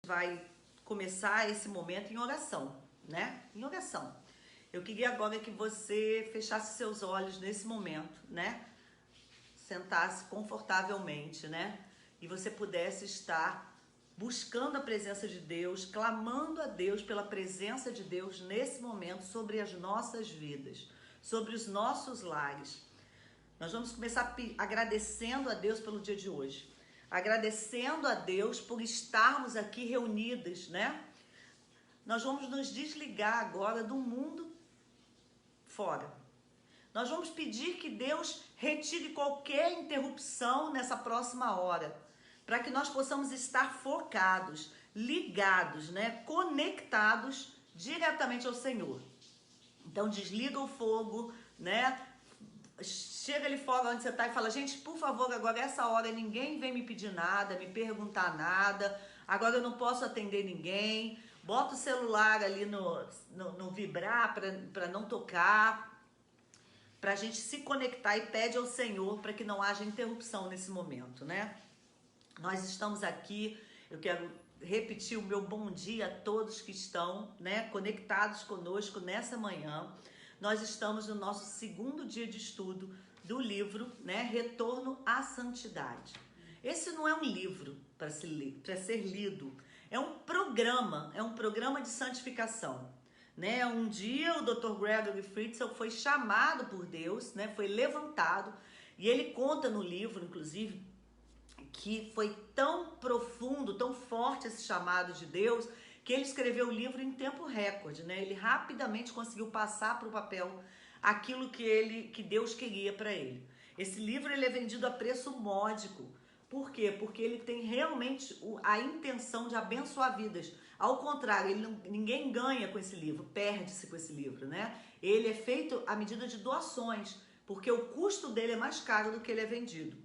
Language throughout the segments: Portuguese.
vai começar esse momento em oração, né? Em oração. Eu queria agora que você fechasse seus olhos nesse momento, né? Sentasse confortavelmente, né? E você pudesse estar buscando a presença de Deus, clamando a Deus pela presença de Deus nesse momento sobre as nossas vidas, sobre os nossos lares. Nós vamos começar agradecendo a Deus pelo dia de hoje, agradecendo a Deus por estarmos aqui reunidas, né? Nós vamos nos desligar agora do mundo fora. Nós vamos pedir que Deus retire qualquer interrupção nessa próxima hora, para que nós possamos estar focados, ligados, né? Conectados diretamente ao Senhor. Então desliga o fogo, né? Chega ali fora onde você está e fala: gente, por favor, agora essa hora ninguém vem me pedir nada, me perguntar nada, agora eu não posso atender ninguém. Bota o celular ali no vibrar para não tocar, para a gente se conectar, e pede ao Senhor para que não haja interrupção nesse momento, né? Nós estamos aqui, eu quero repetir o meu bom dia a todos que estão, né, conectados conosco nessa manhã. Nós estamos no nosso segundo dia de estudo do livro, né, Retorno à Santidade. Esse não é um livro para ser lido, é um programa de santificação, né? Um dia o Dr. Gregory Fritzl foi chamado por Deus, né, foi levantado, e ele conta no livro, inclusive, que foi tão profundo, tão forte esse chamado de Deus, que ele escreveu o livro em tempo recorde, né? Ele rapidamente conseguiu passar para o papel aquilo que Deus queria para ele. Esse livro ele é vendido a preço módico. Por quê? Porque ele tem realmente a intenção de abençoar vidas. Ao contrário, ninguém ganha com esse livro, perde-se com esse livro, né? Ele é feito à medida de doações, porque o custo dele é mais caro do que ele é vendido.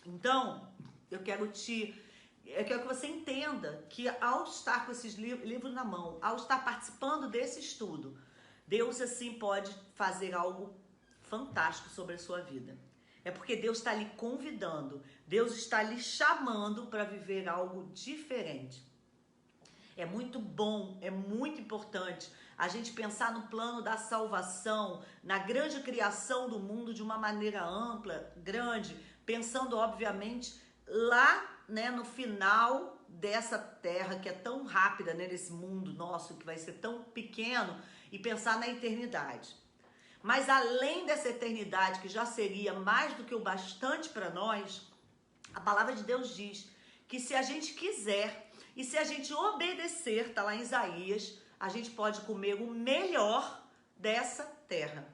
Então, eu quero que você entenda que ao estar com esses livros na mão, ao estar participando desse estudo, Deus assim pode fazer algo fantástico sobre a sua vida. É porque Deus está lhe convidando, Deus está lhe chamando para viver algo diferente. É muito bom, é muito importante a gente pensar no plano da salvação, na grande criação do mundo de uma maneira ampla, grande, pensando obviamente lá, né, no final dessa terra que é tão rápida, né, nesse mundo nosso que vai ser tão pequeno, e pensar na eternidade. Mas além dessa eternidade, que já seria mais do que o bastante para nós, a palavra de Deus diz que se a gente quiser e se a gente obedecer, tá lá em Isaías, a gente pode comer o melhor dessa terra.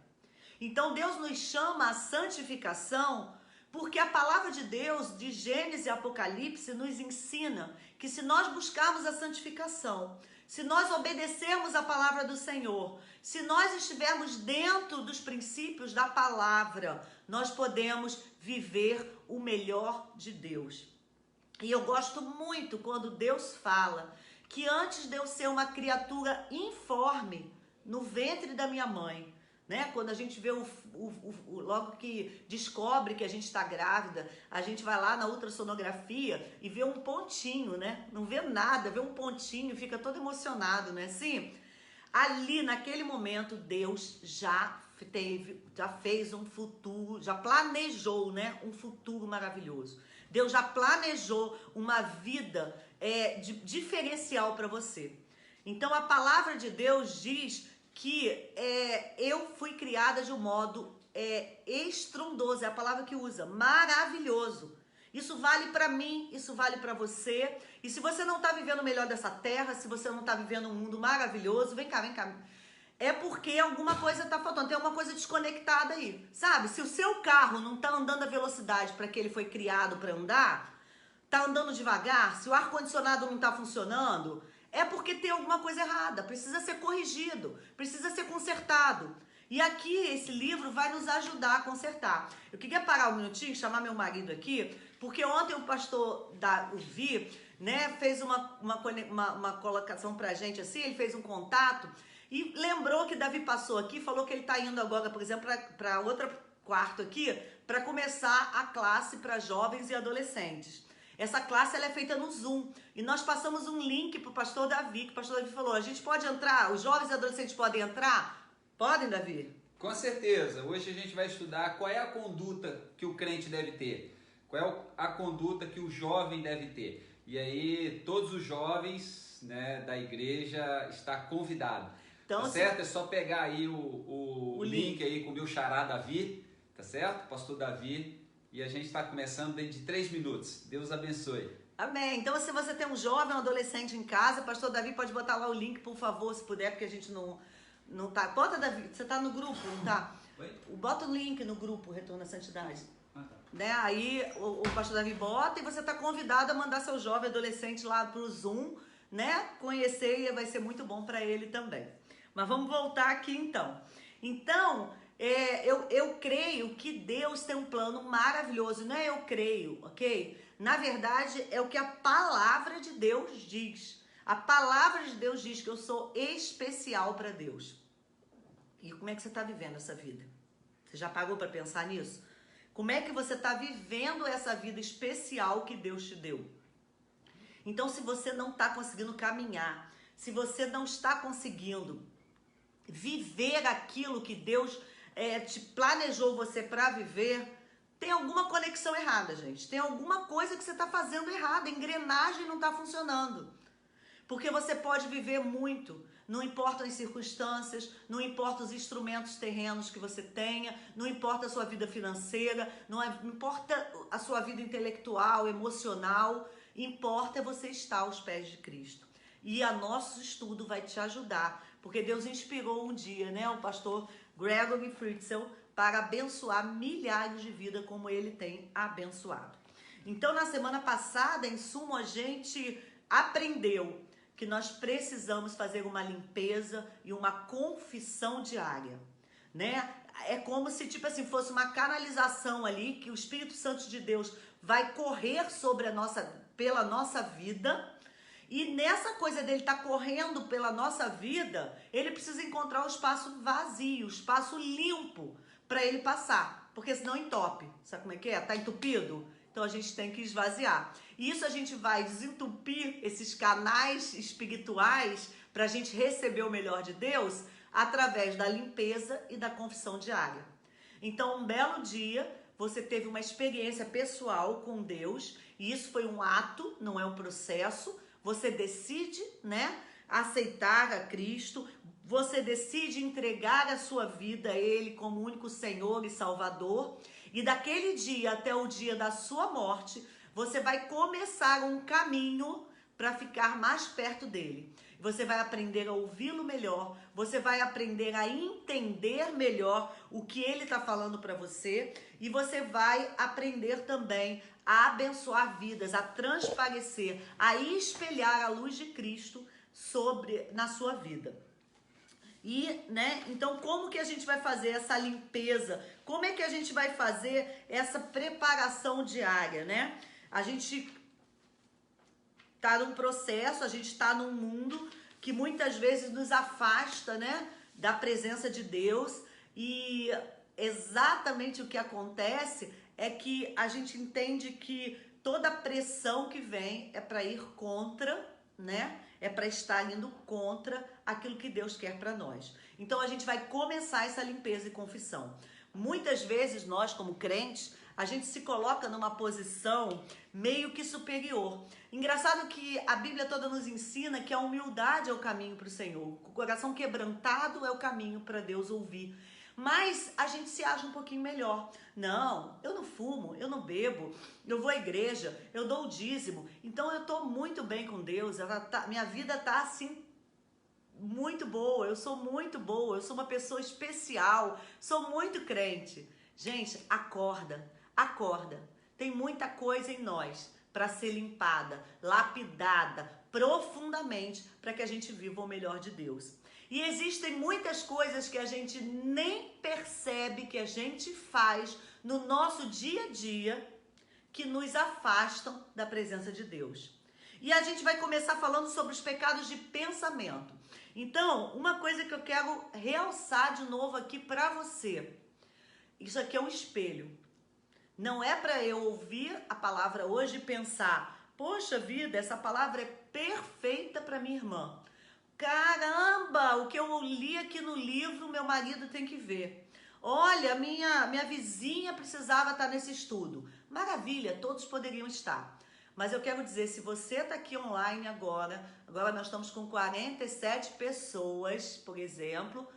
Então Deus nos chama à santificação, porque a palavra de Deus, de Gênesis e Apocalipse, nos ensina que se nós buscarmos a santificação, se nós obedecermos a palavra do Senhor, se nós estivermos dentro dos princípios da palavra, nós podemos viver o melhor de Deus. E eu gosto muito quando Deus fala que antes de eu ser uma criatura informe no ventre da minha mãe, né? Quando a gente vê logo que descobre que a gente está grávida, a gente vai lá na ultrassonografia e vê um pontinho, né? Não vê nada, vê um pontinho, fica todo emocionado, né? Assim, ali naquele momento Deus já fez um futuro, já planejou, né? Um futuro maravilhoso. Deus já planejou uma vida diferencial para você. Então a palavra de Deus diz que eu fui criada de um modo estrondoso, é a palavra que usa, maravilhoso. Isso vale para mim, isso vale para você. E se você não está vivendo o melhor dessa terra, se você não está vivendo um mundo maravilhoso, vem cá, vem cá. É porque alguma coisa está faltando, tem alguma coisa desconectada aí, sabe? Se o seu carro não está andando a velocidade para que ele foi criado para andar, está andando devagar, se o ar-condicionado não está funcionando, é porque tem alguma coisa errada, precisa ser corrigido, precisa ser consertado. E aqui esse livro vai nos ajudar a consertar. Eu queria parar um minutinho, chamar meu marido aqui, porque ontem o pastor o Vi, né, fez uma colocação pra gente assim, ele fez um contato e lembrou que Davi passou aqui, falou que ele tá indo agora, por exemplo, para outro quarto aqui, para começar a classe para jovens e adolescentes. Essa classe ela é feita no Zoom e nós passamos um link para o pastor Davi, que o pastor Davi falou, a gente pode entrar, os jovens e adolescentes podem entrar? Podem, Davi? Com certeza. Hoje a gente vai estudar qual é a conduta que o crente deve ter, qual é a conduta que o jovem deve ter. E aí todos os jovens, né, da igreja está convidado. Então, tá certo? É só pegar aí o link aí com o meu xará Davi, tá certo? Pastor Davi. E a gente está começando dentro de 3 minutos. Deus abençoe. Amém. Então, se você tem um jovem, um adolescente em casa, pastor Davi pode botar lá o link, por favor, se puder, porque a gente não tá. Bota, Davi, você tá no grupo, não tá? Oi? Bota o link no grupo Retorno à Santidade. Tá. Né? Aí o pastor Davi bota e você tá convidado a mandar seu jovem adolescente lá pro Zoom, né? Conhecer e vai ser muito bom para ele também. Mas vamos voltar aqui então. Então, eu creio que Deus tem um plano maravilhoso. Não é eu creio, ok? Na verdade, é o que a palavra de Deus diz. A palavra de Deus diz que eu sou especial para Deus. E como é que você está vivendo essa vida? Você já parou para pensar nisso? Como é que você está vivendo essa vida especial que Deus te deu? Então, se você não está conseguindo caminhar, se você não está conseguindo viver aquilo que Deus te planejou você para viver, tem alguma conexão errada, gente. Tem alguma coisa que você está fazendo errada. A engrenagem não está funcionando. Porque você pode viver muito, não importa as circunstâncias, não importa os instrumentos terrenos que você tenha, não importa a sua vida financeira, não importa a sua vida intelectual, emocional, importa você estar aos pés de Cristo. E a nosso estudo vai te ajudar, porque Deus inspirou um dia, né, o pastor Gregory Fritzl para abençoar milhares de vidas como ele tem abençoado. Então, na semana passada, em suma, a gente aprendeu que nós precisamos fazer uma limpeza e uma confissão diária, né? É como se, tipo assim, fosse uma canalização ali, que o Espírito Santo de Deus vai correr sobre pela nossa vida, e nessa coisa dele estar correndo pela nossa vida, ele precisa encontrar o espaço vazio, o espaço limpo, para ele passar, porque senão entope. Sabe como é que é? Tá entupido? Então a gente tem que esvaziar. E isso a gente vai desentupir esses canais espirituais para a gente receber o melhor de Deus através da limpeza e da confissão diária. Então, um belo dia, você teve uma experiência pessoal com Deus, e isso foi um ato, não é um processo. Você decide, né, aceitar a Cristo, você decide entregar a sua vida a Ele como único Senhor e Salvador, e daquele dia até o dia da sua morte, você vai começar um caminho para ficar mais perto dele. Você vai aprender a ouvi-lo melhor, você vai aprender a entender melhor o que ele está falando para você, e você vai aprender também a abençoar vidas, a transparecer, a espelhar a luz de Cristo na sua vida. E, né, então como que a gente vai fazer essa limpeza? Como é que a gente vai fazer essa preparação diária, né? A gente tá num processo, a gente tá num mundo que muitas vezes nos afasta, né, da presença de Deus, e exatamente o que acontece é que a gente entende que toda pressão que vem é para ir contra, né? É para estar indo contra aquilo que Deus quer para nós. Então a gente vai começar essa limpeza e confissão. Muitas vezes nós, como crentes, a gente se coloca numa posição meio que superior. Engraçado que a Bíblia toda nos ensina que a humildade é o caminho para o Senhor. O coração quebrantado é o caminho para Deus ouvir. Mas a gente se acha um pouquinho melhor. Não, eu não fumo, eu não bebo, eu vou à igreja, eu dou o dízimo. Então eu estou muito bem com Deus, minha vida está assim muito boa, eu sou muito boa, eu sou uma pessoa especial, sou muito crente. Gente, acorda, acorda. Tem muita coisa em nós para ser limpada, lapidada profundamente para que a gente viva o melhor de Deus. E existem muitas coisas que a gente nem percebe que a gente faz no nosso dia a dia que nos afastam da presença de Deus. E a gente vai começar falando sobre os pecados de pensamento. Então, uma coisa que eu quero realçar de novo aqui para você. Isso aqui é um espelho. Não é para eu ouvir a palavra hoje e pensar, poxa vida, essa palavra é perfeita para minha irmã. Caramba, o que eu li aqui no livro, meu marido tem que ver. Olha, minha vizinha precisava estar nesse estudo. Maravilha, todos poderiam estar. Mas eu quero dizer, se você está aqui online agora nós estamos com 47 pessoas, por exemplo,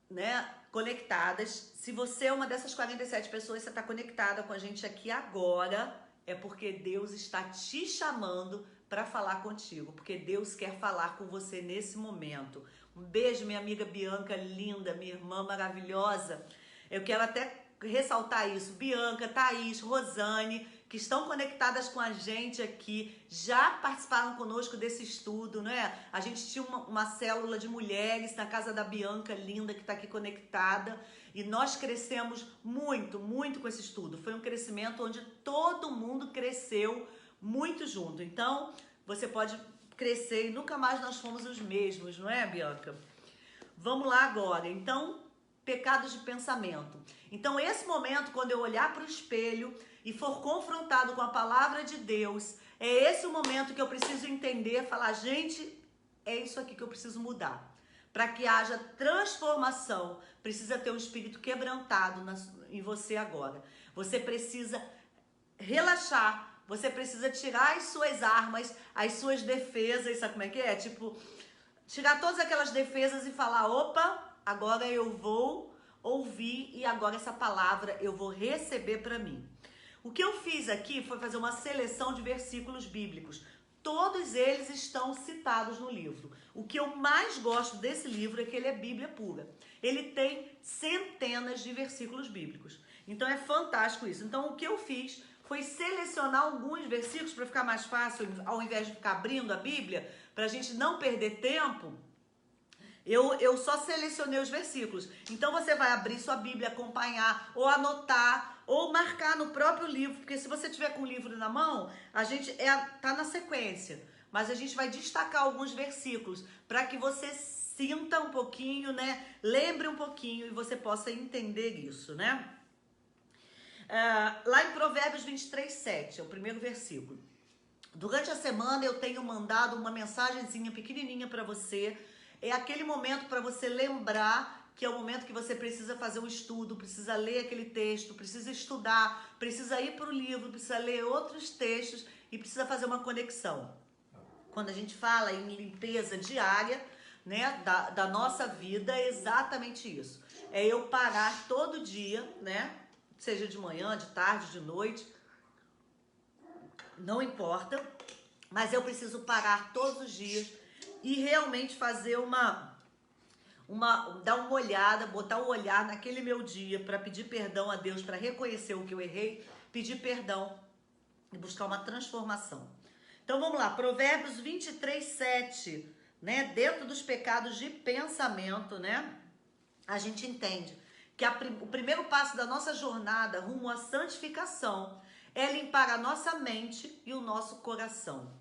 né, conectadas. Se você é uma dessas 47 pessoas, você está conectada com a gente aqui agora, é porque Deus está te chamando para falar contigo, porque Deus quer falar com você nesse momento. Um beijo, minha amiga Bianca, linda, minha irmã maravilhosa. Eu quero até ressaltar isso. Bianca, Thaís, Rosane, que estão conectadas com a gente aqui, já participaram conosco desse estudo, né? A gente tinha uma célula de mulheres na casa da Bianca, linda, que está aqui conectada. E nós crescemos muito, muito com esse estudo. Foi um crescimento onde todo mundo cresceu muito junto. Então, você pode crescer e nunca mais nós fomos os mesmos, não é, Bianca? Vamos lá agora. Então, pecados de pensamento. Então, esse momento, quando eu olhar para o espelho e for confrontado com a palavra de Deus, é esse o momento que eu preciso entender, falar, gente, é isso aqui que eu preciso mudar. Para que haja transformação, precisa ter um espírito quebrantado em você agora. Você precisa relaxar, você precisa tirar as suas armas, as suas defesas, sabe como é que é? Tipo, tirar todas aquelas defesas e falar, opa, agora eu vou ouvir e agora essa palavra eu vou receber para mim. O que eu fiz aqui foi fazer uma seleção de versículos bíblicos. Todos eles estão citados no livro. O que eu mais gosto desse livro é que ele é Bíblia pura. Ele tem centenas de versículos bíblicos. Então é fantástico isso. Então o que eu fiz foi selecionar alguns versículos para ficar mais fácil, ao invés de ficar abrindo a Bíblia, para a gente não perder tempo. Eu só selecionei os versículos. Então você vai abrir sua Bíblia, acompanhar, ou anotar, ou marcar no próprio livro. Porque se você tiver com o livro na mão, a gente tá na sequência. Mas a gente vai destacar alguns versículos para que você sinta um pouquinho, né? Lembre um pouquinho e você possa entender isso, né? Lá em Provérbios 23:7, é o primeiro versículo. Durante a semana eu tenho mandado uma mensagenzinha pequenininha para você. É aquele momento para você lembrar que é o momento que você precisa fazer um estudo, precisa ler aquele texto, precisa estudar, precisa ir para o livro, precisa ler outros textos e precisa fazer uma conexão. Quando a gente fala em limpeza diária, né, da nossa vida, é exatamente isso. É eu parar todo dia, né, seja de manhã, de tarde, de noite, não importa, mas eu preciso parar todos os dias e realmente fazer dar uma olhada, botar o olhar naquele meu dia para pedir perdão a Deus, para reconhecer o que eu errei, pedir perdão e buscar uma transformação. Então vamos lá, Provérbios 23:7, né? Dentro dos pecados de pensamento, né? A gente entende que o primeiro passo da nossa jornada rumo à santificação é limpar a nossa mente e o nosso coração.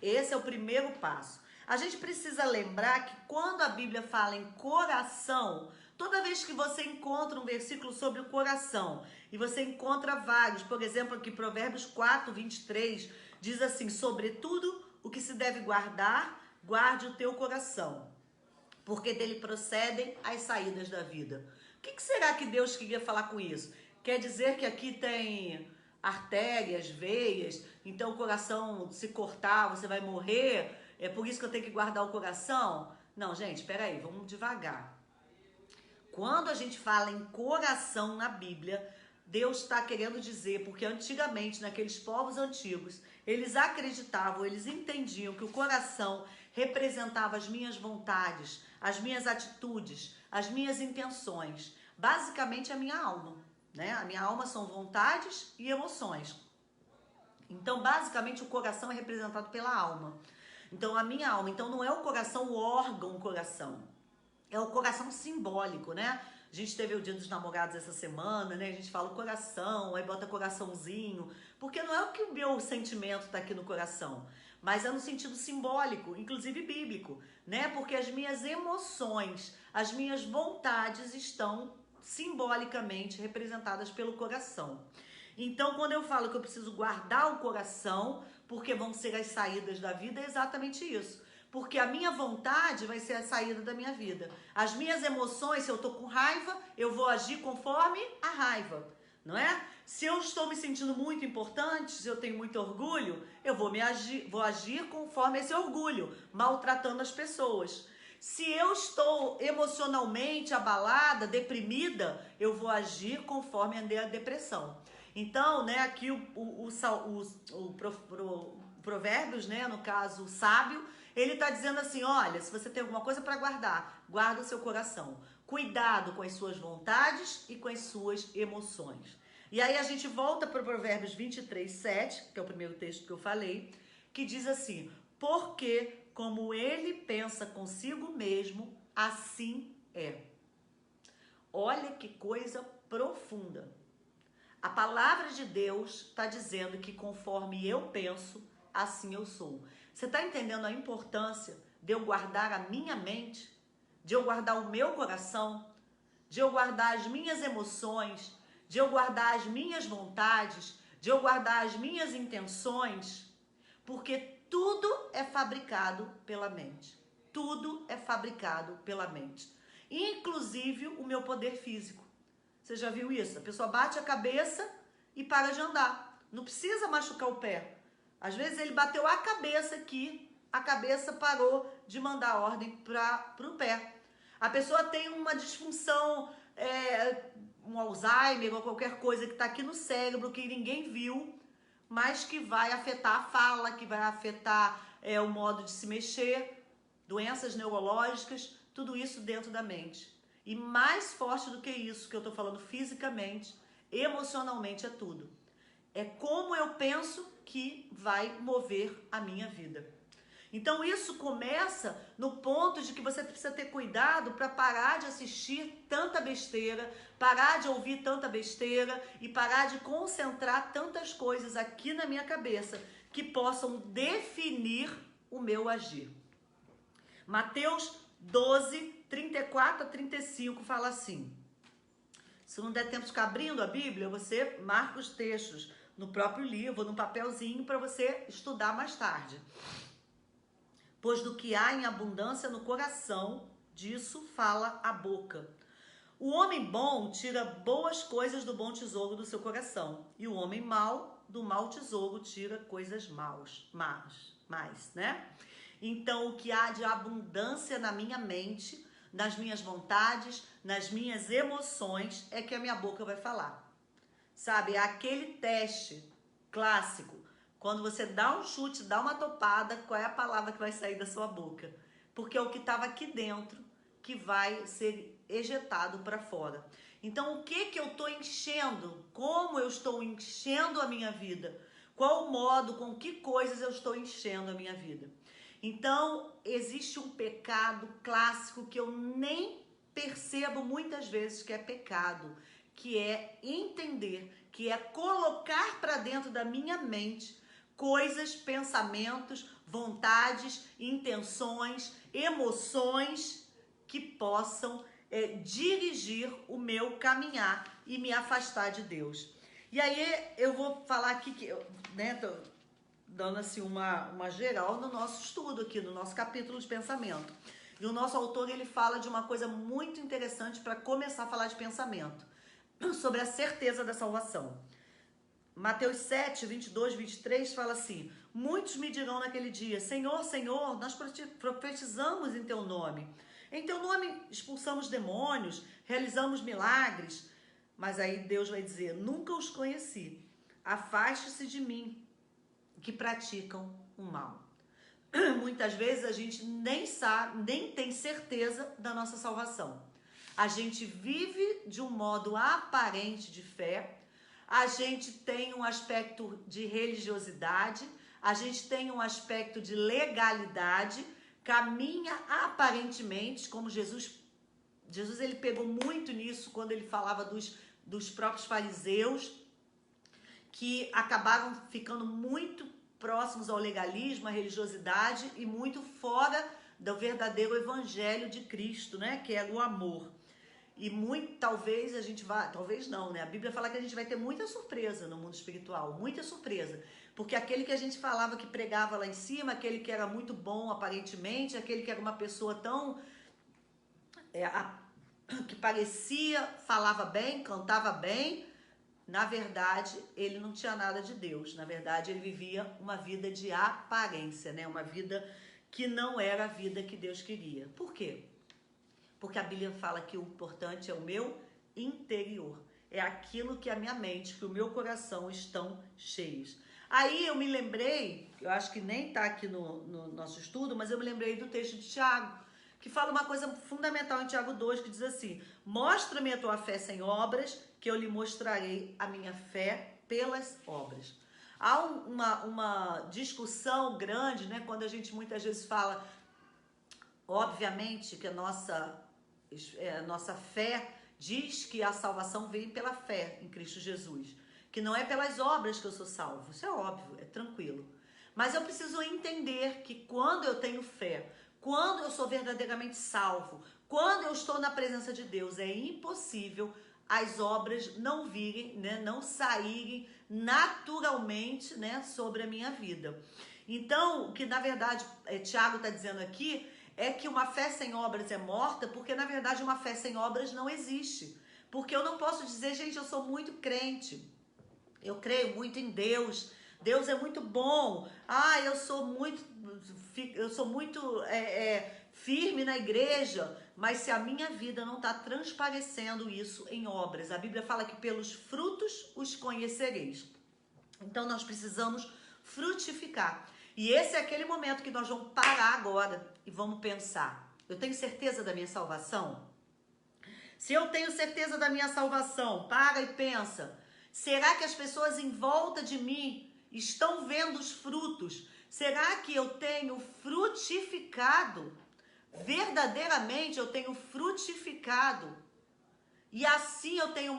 Esse é o primeiro passo. A gente precisa lembrar que quando a Bíblia fala em coração, toda vez que você encontra um versículo sobre o coração, e você encontra vários, por exemplo, aqui Provérbios 4:23, diz assim, sobretudo o que se deve guardar, guarde o teu coração, porque dele procedem as saídas da vida. O que será que Deus queria falar com isso? Quer dizer que aqui tem artérias, veias, então o coração, se cortar, você vai morrer? É por isso que eu tenho que guardar o coração? Não, gente, peraí, vamos devagar. Quando a gente fala em coração na Bíblia, Deus está querendo dizer, porque antigamente, naqueles povos antigos, eles acreditavam, eles entendiam que o coração representava as minhas vontades, as minhas atitudes, as minhas intenções, basicamente a minha alma, né? A minha alma são vontades e emoções. Então, basicamente, o coração é representado pela alma. Então, a minha alma. Então, não é o coração o órgão coração. É o coração simbólico, né? A gente teve o Dia dos Namorados essa semana, né? A gente fala o coração, aí bota coraçãozinho. Porque não é o que o meu sentimento tá aqui no coração. Mas é no sentido simbólico, inclusive bíblico, né? Porque as minhas emoções, as minhas vontades estão simbolicamente representadas pelo coração. Então, quando eu falo que eu preciso guardar o coração, porque vão ser as saídas da vida, é exatamente isso. Porque a minha vontade vai ser a saída da minha vida. As minhas emoções, se eu tô com raiva, eu vou agir conforme a raiva, não é? Se eu estou me sentindo muito importante, se eu tenho muito orgulho, eu vou agir conforme esse orgulho, maltratando as pessoas. Se eu estou emocionalmente abalada, deprimida, eu vou agir conforme a depressão. Então, né, aqui o Provérbios, né, no caso, o sábio, ele está dizendo assim, olha, se você tem alguma coisa para guardar, guarda o seu coração. Cuidado com as suas vontades e com as suas emoções. E aí a gente volta para o Provérbios 23, 7, que é o primeiro texto que eu falei, que diz assim, porque como ele pensa consigo mesmo, assim é. Olha que coisa profunda. A palavra de Deus está dizendo que conforme eu penso, assim eu sou. Você está entendendo a importância de eu guardar a minha mente, de eu guardar o meu coração, de eu guardar as minhas emoções, de eu guardar as minhas vontades, de eu guardar as minhas intenções, porque tudo é fabricado pela mente. Tudo é fabricado pela mente. Inclusive o meu poder físico. Você já viu isso? A pessoa bate a cabeça e para de andar. Não precisa machucar o pé. Às vezes ele bateu a cabeça aqui, a cabeça parou de mandar ordem para o pé. A pessoa tem uma disfunção, um Alzheimer ou qualquer coisa que está aqui no cérebro que ninguém viu, mas que vai afetar a fala, que vai afetar o modo de se mexer, doenças neurológicas, tudo isso dentro da mente. E mais forte do que isso que eu estou falando fisicamente, emocionalmente é tudo. É como eu penso que vai mover a minha vida. Então isso começa no ponto de que você precisa ter cuidado para parar de assistir tanta besteira, parar de ouvir tanta besteira e parar de concentrar tantas coisas aqui na minha cabeça que possam definir o meu agir. Mateus 12, 34 a 35 fala assim. Se não der tempo de ficar abrindo a Bíblia, você marca os textos no próprio livro, no papelzinho, para você estudar mais tarde. Pois do que há em abundância no coração, disso fala a boca. O homem bom tira boas coisas do bom tesouro do seu coração, e o homem mau, do mau tesouro, tira coisas mais, né? Então, o que há de abundância na minha mente, nas minhas vontades, nas minhas emoções, é que a minha boca vai falar. Sabe, é aquele teste clássico. Quando você dá um chute, dá uma topada, qual é a palavra que vai sair da sua boca? Porque é o que estava aqui dentro que vai ser ejetado para fora. Então, o que eu estou enchendo? Como eu estou enchendo a minha vida? Qual o modo, com que coisas eu estou enchendo a minha vida? Então, existe um pecado clássico que eu nem percebo muitas vezes que é pecado, que é entender, que é colocar para dentro da minha mente coisas, pensamentos, vontades, intenções, emoções que possam dirigir o meu caminhar e me afastar de Deus. E aí eu vou falar aqui que, né, tô dando assim uma geral no nosso estudo aqui, no nosso capítulo de pensamento. E o nosso autor, ele fala de uma coisa muito interessante para começar a falar de pensamento, sobre a certeza da salvação. Mateus 7, 22, 23 fala assim: muitos me dirão naquele dia, Senhor, Senhor, nós profetizamos em teu nome. Em teu nome expulsamos demônios, realizamos milagres. Mas aí Deus vai dizer, nunca os conheci. Afaste-se de mim, que praticam o mal. Muitas vezes a gente nem sabe, nem tem certeza da nossa salvação. A gente vive de um modo aparente de fé, a gente tem um aspecto de religiosidade, a gente tem um aspecto de legalidade, caminha aparentemente, como Jesus ele pegou muito nisso quando ele falava dos próprios fariseus, que acabaram ficando muito próximos ao legalismo, à religiosidade e muito fora do verdadeiro evangelho de Cristo, né? Que é o amor. E muito, talvez a gente vá, talvez não, né? A Bíblia fala que a gente vai ter muita surpresa no mundo espiritual, muita surpresa. Porque aquele que a gente falava que pregava lá em cima, aquele que era muito bom aparentemente, aquele que era uma pessoa tão... que parecia, falava bem, cantava bem, na verdade, ele não tinha nada de Deus. Na verdade, ele vivia uma vida de aparência, né? Uma vida que não era a vida que Deus queria. Por quê? Porque a Bíblia fala que o importante é o meu interior. É aquilo que a minha mente, que o meu coração estão cheios. Aí eu me lembrei, eu acho que nem está aqui no nosso estudo, mas eu me lembrei do texto de Tiago, que fala uma coisa fundamental em Tiago 2, que diz assim: mostra-me a tua fé sem obras, que eu lhe mostrarei a minha fé pelas obras. Há uma discussão grande, né, quando a gente muitas vezes fala, obviamente, que a nossa fé diz que a salvação vem pela fé em Cristo Jesus, que não é pelas obras que eu sou salvo. Isso é óbvio, é tranquilo. Mas eu preciso entender que quando eu tenho fé, quando eu sou verdadeiramente salvo, quando eu estou na presença de Deus, é impossível as obras não virem, né, não saírem naturalmente, né, sobre a minha vida. Então, o que na verdade Tiago está dizendo aqui é que uma fé sem obras é morta, porque na verdade uma fé sem obras não existe. Porque eu não posso dizer, gente, eu sou muito crente, eu creio muito em Deus, Deus é muito bom, eu sou muito firme na igreja, mas se a minha vida não está transparecendo isso em obras, a Bíblia fala que pelos frutos os conhecereis. Então nós precisamos frutificar. E esse é aquele momento que nós vamos parar agora e vamos pensar: eu tenho certeza da minha salvação? Se eu tenho certeza da minha salvação, para e pensa: será que as pessoas em volta de mim estão vendo os frutos? Será que eu tenho frutificado? Verdadeiramente eu tenho frutificado? E assim eu tenho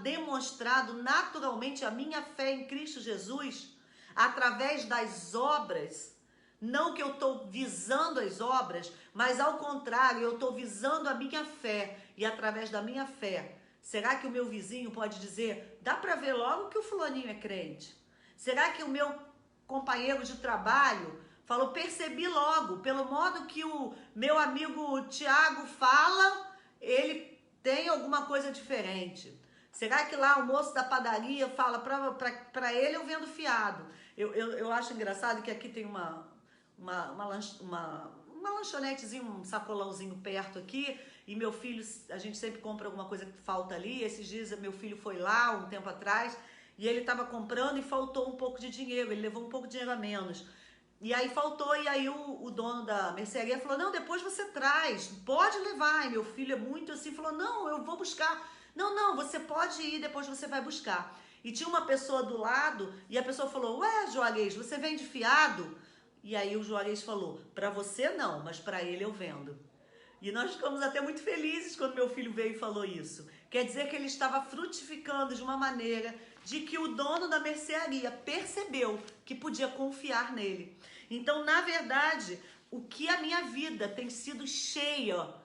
demonstrado naturalmente a minha fé em Cristo Jesus? Através das obras, não que eu estou visando as obras, mas ao contrário, eu estou visando a minha fé, e através da minha fé, será que o meu vizinho pode dizer: dá para ver logo que o fulaninho é crente? Será que o meu companheiro de trabalho falou: percebi logo, pelo modo que o meu amigo Tiago fala, ele tem alguma coisa diferente? Será que lá o moço da padaria fala: para ele eu vendo fiado? Eu acho engraçado que aqui tem uma lanchonetezinha, um sacolãozinho perto aqui, e meu filho, a gente sempre compra alguma coisa que falta ali. Esses dias meu filho foi lá um tempo atrás e ele estava comprando e faltou um pouco de dinheiro, ele levou um pouco de dinheiro a menos. E aí faltou, e aí o dono da mercearia falou: não, depois você traz, pode levar. E meu filho é muito assim, falou: não, eu vou buscar. Não, você pode ir, depois você vai buscar. E tinha uma pessoa do lado, e a pessoa falou: ué, Juarez, você vende fiado? E aí o Juarez falou: para você não, mas para ele eu vendo. E nós ficamos até muito felizes quando meu filho veio e falou isso. Quer dizer que ele estava frutificando de uma maneira de que o dono da mercearia percebeu que podia confiar nele. Então, na verdade, o que a minha vida tem sido cheia,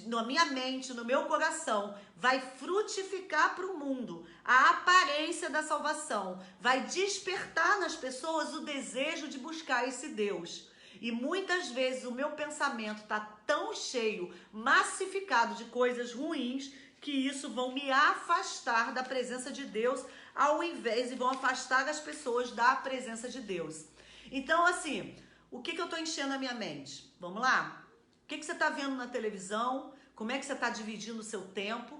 na minha mente, no meu coração, vai frutificar para o mundo a aparência da salvação, vai despertar nas pessoas o desejo de buscar esse Deus. E muitas vezes o meu pensamento está tão cheio, massificado de coisas ruins, que isso vão me afastar da presença de Deus, ao invés, e vão afastar as pessoas da presença de Deus. Então, assim, o que eu estou enchendo a minha mente? Vamos lá? O que você está vendo na televisão? Como é que você está dividindo o seu tempo?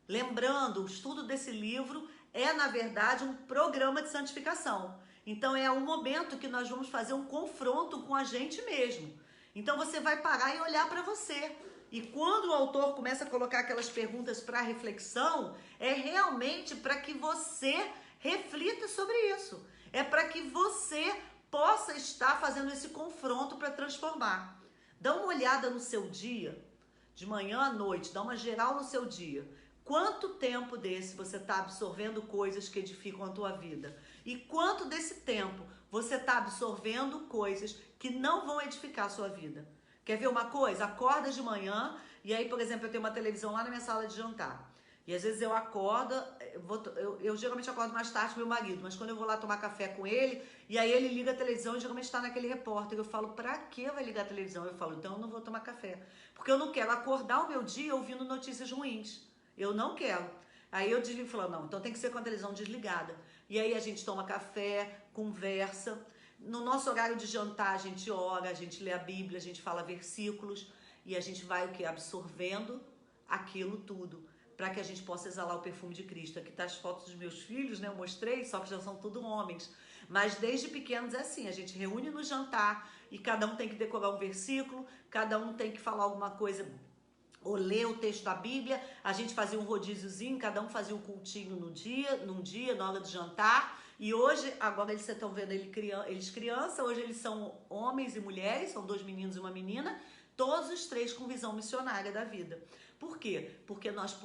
Lembrando, o estudo desse livro é, na verdade, um programa de santificação. Então, é um momento que nós vamos fazer um confronto com a gente mesmo. Então, você vai parar e olhar para você. E quando o autor começa a colocar aquelas perguntas para reflexão, é realmente para que você reflita sobre isso. É para que você possa estar fazendo esse confronto para transformar. Dá uma olhada no seu dia, de manhã à noite, dá uma geral no seu dia. Quanto tempo desse você está absorvendo coisas que edificam a tua vida? E quanto desse tempo você está absorvendo coisas que não vão edificar a sua vida? Quer ver uma coisa? Acorda de manhã e aí, por exemplo, eu tenho uma televisão lá na minha sala de jantar. E às vezes eu acordo, eu geralmente acordo mais tarde com meu marido, mas quando eu vou lá tomar café com ele, e aí ele liga a televisão e geralmente está naquele repórter. Eu falo, pra que vai ligar a televisão? Eu falo, então eu não vou tomar café. Porque eu não quero acordar o meu dia ouvindo notícias ruins. Eu não quero. Aí eu desligo e falo, não, então tem que ser com a televisão desligada. E aí a gente toma café, conversa. No nosso horário de jantar a gente ora, a gente lê a Bíblia, a gente fala versículos. E a gente vai o quê? Absorvendo aquilo tudo, para que a gente possa exalar o perfume de Cristo. Aqui tá as fotos dos meus filhos, né? Eu mostrei, só que já são tudo homens. Mas desde pequenos é assim, a gente reúne no jantar e cada um tem que decorar um versículo, cada um tem que falar alguma coisa ou ler o texto da Bíblia. A gente fazia um rodíziozinho, cada um fazia um cultinho num dia, na hora do jantar. E hoje, agora eles estão vendo eles criança, hoje eles são homens e mulheres, são 2 meninos e uma menina, todos os 3 com visão missionária da vida. Por quê? Porque nós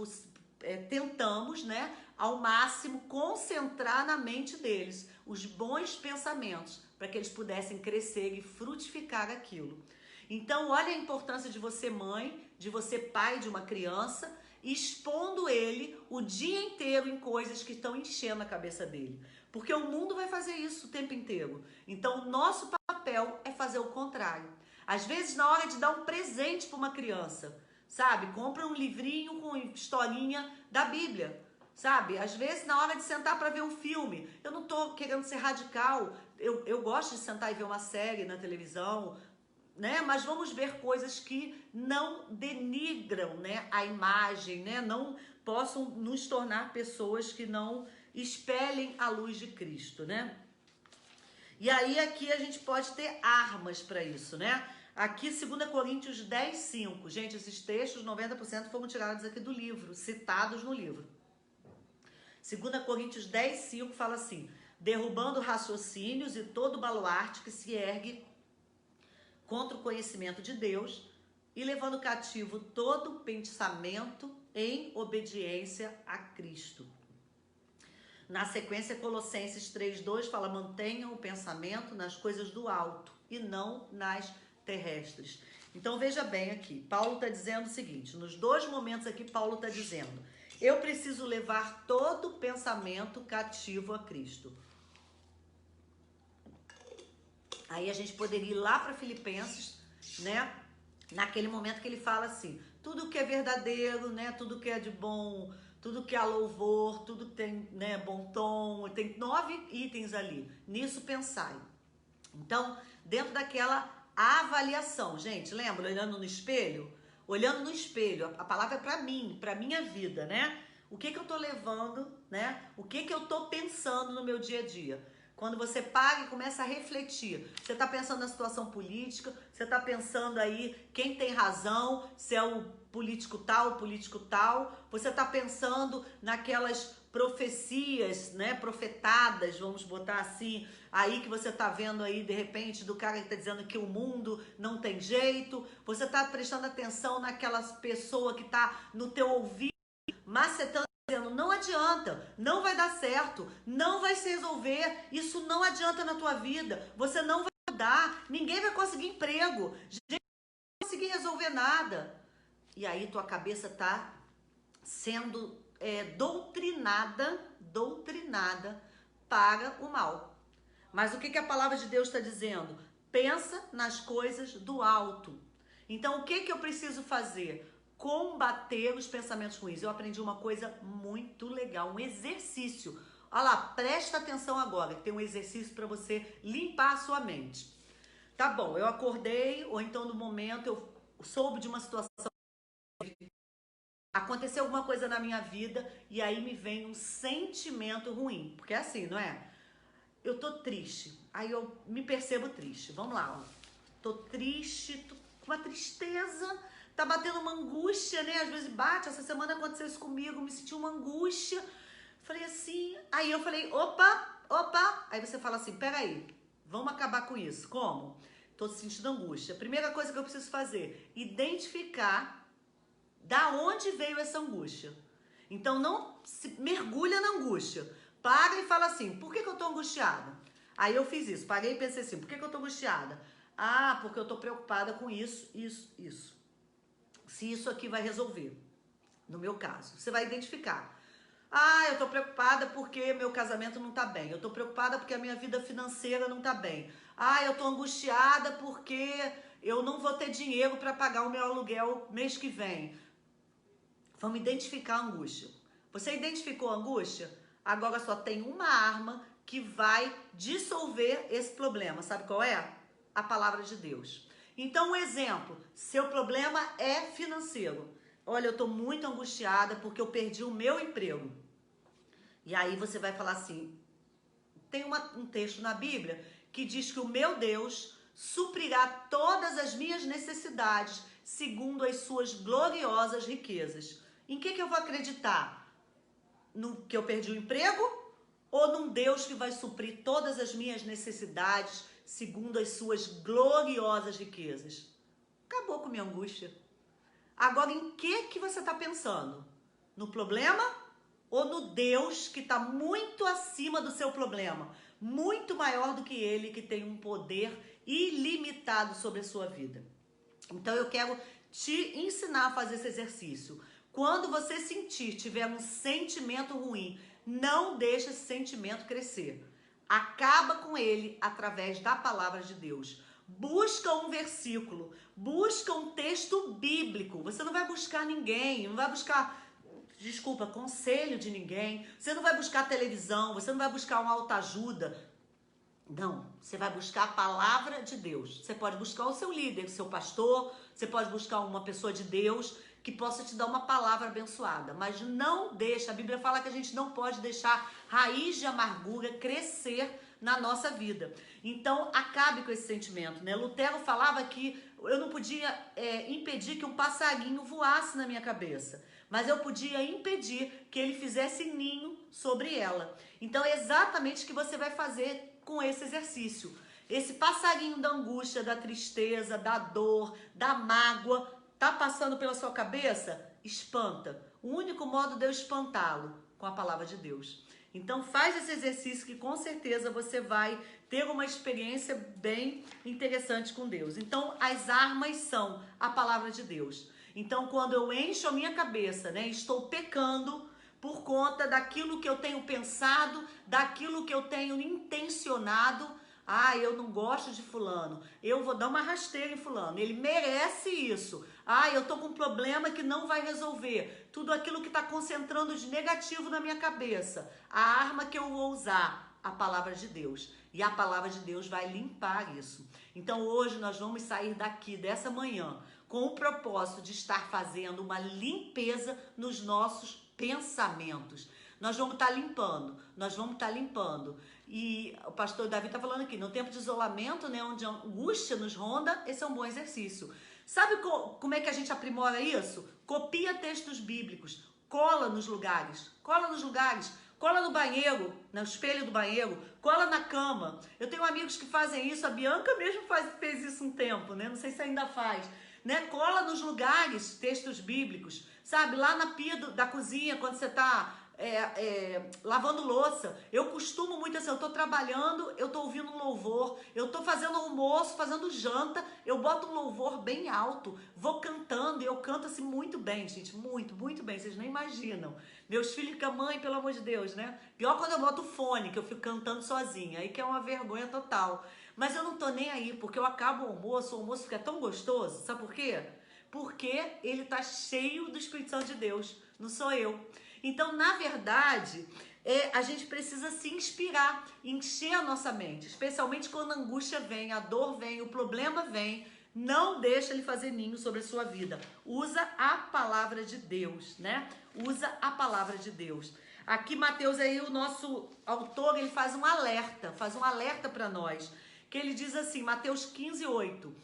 tentamos, né, ao máximo concentrar na mente deles os bons pensamentos para que eles pudessem crescer e frutificar aquilo. Então, olha a importância de você mãe, de você pai de uma criança, expondo ele o dia inteiro em coisas que estão enchendo a cabeça dele. Porque o mundo vai fazer isso o tempo inteiro. Então, o nosso papel é fazer o contrário. Às vezes, na hora de dar um presente para uma criança, sabe? Compra um livrinho com historinha da Bíblia, sabe? Às vezes, na hora de sentar para ver um filme, eu não tô querendo ser radical, eu gosto de sentar e ver uma série na televisão, né? Mas vamos ver coisas que não denigram, né, a imagem, né? Não possam nos tornar pessoas que não espelhem a luz de Cristo, né? E aí aqui a gente pode ter armas para isso, né? Aqui 2 Coríntios 10, 5. Gente, esses textos, 90% foram tirados aqui do livro, citados no livro. 2 Coríntios 10, 5 fala assim: derrubando raciocínios e todo baluarte que se ergue contra o conhecimento de Deus e levando cativo todo pensamento em obediência a Cristo. Na sequência, Colossenses 3:2 fala: mantenham o pensamento nas coisas do alto e não nas terrestres. Então veja bem aqui, Paulo está dizendo o seguinte, nos 2 momentos aqui Paulo está dizendo: eu preciso levar todo pensamento cativo a Cristo. Aí a gente poderia ir lá para Filipenses, né? Naquele momento que ele fala assim: tudo que é verdadeiro, né? Tudo que é de bom, tudo que há louvor, tudo que tem, né, bom tom, tem 9 itens ali. Nisso pensai. Então, dentro daquela avaliação, gente, lembra, olhando no espelho? Olhando no espelho, a palavra é para mim, para minha vida, né? O que eu tô levando, né? O que eu tô pensando no meu dia a dia? Quando você para e começa a refletir, você está pensando na situação política, você está pensando aí quem tem razão, se é o político tal, você está pensando naquelas profecias, né, profetadas, vamos botar assim, aí que você está vendo aí de repente do cara que está dizendo que o mundo não tem jeito, você está prestando atenção naquela pessoa que está no teu ouvido, macetando, dizendo, não adianta, não vai dar certo, não vai se resolver, isso não adianta na tua vida, você não vai mudar, ninguém vai conseguir emprego, gente não vai conseguir resolver nada. E aí tua cabeça tá sendo doutrinada para o mal. Mas o que a palavra de Deus está dizendo? Pensa nas coisas do alto. Então o que eu preciso fazer? Combater os pensamentos ruins. Eu aprendi uma coisa muito legal, um exercício. Olha lá, presta atenção agora, tem um exercício para você limpar a sua mente. Tá bom, eu acordei, ou então no momento eu soube de uma situação, aconteceu alguma coisa na minha vida e aí me vem um sentimento ruim. Porque é assim, não é? Eu tô triste, aí eu me percebo triste. Vamos lá, ó. Tô triste, tô com uma tristeza, tá batendo uma angústia, né? Às vezes bate, essa semana aconteceu isso comigo, me senti uma angústia. Falei assim, aí eu falei, opa. Aí você fala assim, peraí, vamos acabar com isso. Como? Tô sentindo angústia. Primeira coisa que eu preciso fazer, identificar da onde veio essa angústia. Então não se mergulha na angústia. Para e fala assim, por que eu tô angustiada? Aí eu fiz isso, parei e pensei assim, por que eu tô angustiada? Ah, porque eu tô preocupada com isso. Se isso aqui vai resolver, no meu caso. Você vai identificar. Ah, eu tô preocupada porque meu casamento não tá bem. Eu tô preocupada porque a minha vida financeira não tá bem. Ah, eu tô angustiada porque eu não vou ter dinheiro para pagar o meu aluguel mês que vem. Vamos identificar a angústia. Você identificou a angústia? Agora só tem uma arma que vai dissolver esse problema. Sabe qual é? A palavra de Deus. Então, um exemplo. Seu problema é financeiro. Olha, eu estou muito angustiada porque eu perdi o meu emprego. E aí você vai falar assim, tem um texto na Bíblia que diz que o meu Deus suprirá todas as minhas necessidades segundo as suas gloriosas riquezas. Em que eu vou acreditar? No que eu perdi o emprego ou num Deus que vai suprir todas as minhas necessidades segundo as suas gloriosas riquezas? Acabou com minha angústia. Agora, em que você está pensando? No problema ou no Deus que está muito acima do seu problema? Muito maior do que ele, que tem um poder ilimitado sobre a sua vida. Então, eu quero te ensinar a fazer esse exercício. Quando você tiver um sentimento ruim, não deixe esse sentimento crescer. Acaba com ele através da palavra de Deus. Busca um versículo, busca um texto bíblico. Você não vai buscar ninguém, não vai buscar, conselho de ninguém. Você não vai buscar televisão, você não vai buscar uma autoajuda. Não, você vai buscar a palavra de Deus. Você pode buscar o seu líder, o seu pastor, você pode buscar uma pessoa de Deus que possa te dar uma palavra abençoada. Mas não deixa, a Bíblia fala que a gente não pode deixar raiz de amargura crescer na nossa vida. Então, acabe com esse sentimento, né? Lutero falava que eu não podia impedir que um passarinho voasse na minha cabeça, mas eu podia impedir que ele fizesse ninho sobre ela. Então, é exatamente o que você vai fazer com esse exercício. Esse passarinho da angústia, da tristeza, da dor, da mágoa, tá passando pela sua cabeça? Espanta. O único modo de eu espantá-lo com a palavra de Deus. Então faz esse exercício que com certeza você vai ter uma experiência bem interessante com Deus. Então as armas são a palavra de Deus. Então quando eu encho a minha cabeça, né, estou pecando por conta daquilo que eu tenho pensado, daquilo que eu tenho intencionado. Ah, eu não gosto de fulano, eu vou dar uma rasteira em fulano, ele merece isso. Ah, eu tô com um problema que não vai resolver. Tudo aquilo que está concentrando de negativo na minha cabeça. A arma que eu vou usar, a palavra de Deus. E a palavra de Deus vai limpar isso. Então hoje nós vamos sair daqui, dessa manhã, com o propósito de estar fazendo uma limpeza nos nossos pensamentos. Nós vamos estar limpando. E o pastor Davi está falando aqui, no tempo de isolamento, né, onde a angústia nos ronda, esse é um bom exercício. Sabe como é que a gente aprimora isso? Copia textos bíblicos, cola nos lugares, cola no banheiro, no espelho do banheiro, cola na cama. Eu tenho amigos que fazem isso, a Bianca mesmo fez isso um tempo, né? Não sei se ainda faz. Né? Cola nos lugares textos bíblicos, sabe? Lá na pia da cozinha, quando você está lavando louça. Eu costumo muito assim, eu tô trabalhando, eu tô ouvindo um louvor, eu tô fazendo almoço, fazendo janta, eu boto um louvor bem alto, vou cantando, e eu canto assim muito bem, gente, muito, muito bem, vocês nem imaginam. Meus filhos ficam, mãe, pelo amor de Deus, né? Pior quando eu boto fone, que eu fico cantando sozinha, aí que é uma vergonha total. Mas eu não tô nem aí, porque eu acabo o almoço fica tão gostoso, sabe por quê? Porque ele tá cheio do Espírito Santo de Deus, não sou eu. Então, na verdade, a gente precisa se inspirar, encher a nossa mente, especialmente quando a angústia vem, a dor vem, o problema vem. Não deixa ele fazer ninho sobre a sua vida. Usa a palavra de Deus, né? Usa a palavra de Deus. Aqui, Mateus, aí o nosso autor, ele faz um alerta para nós, que ele diz assim, Mateus 15:8,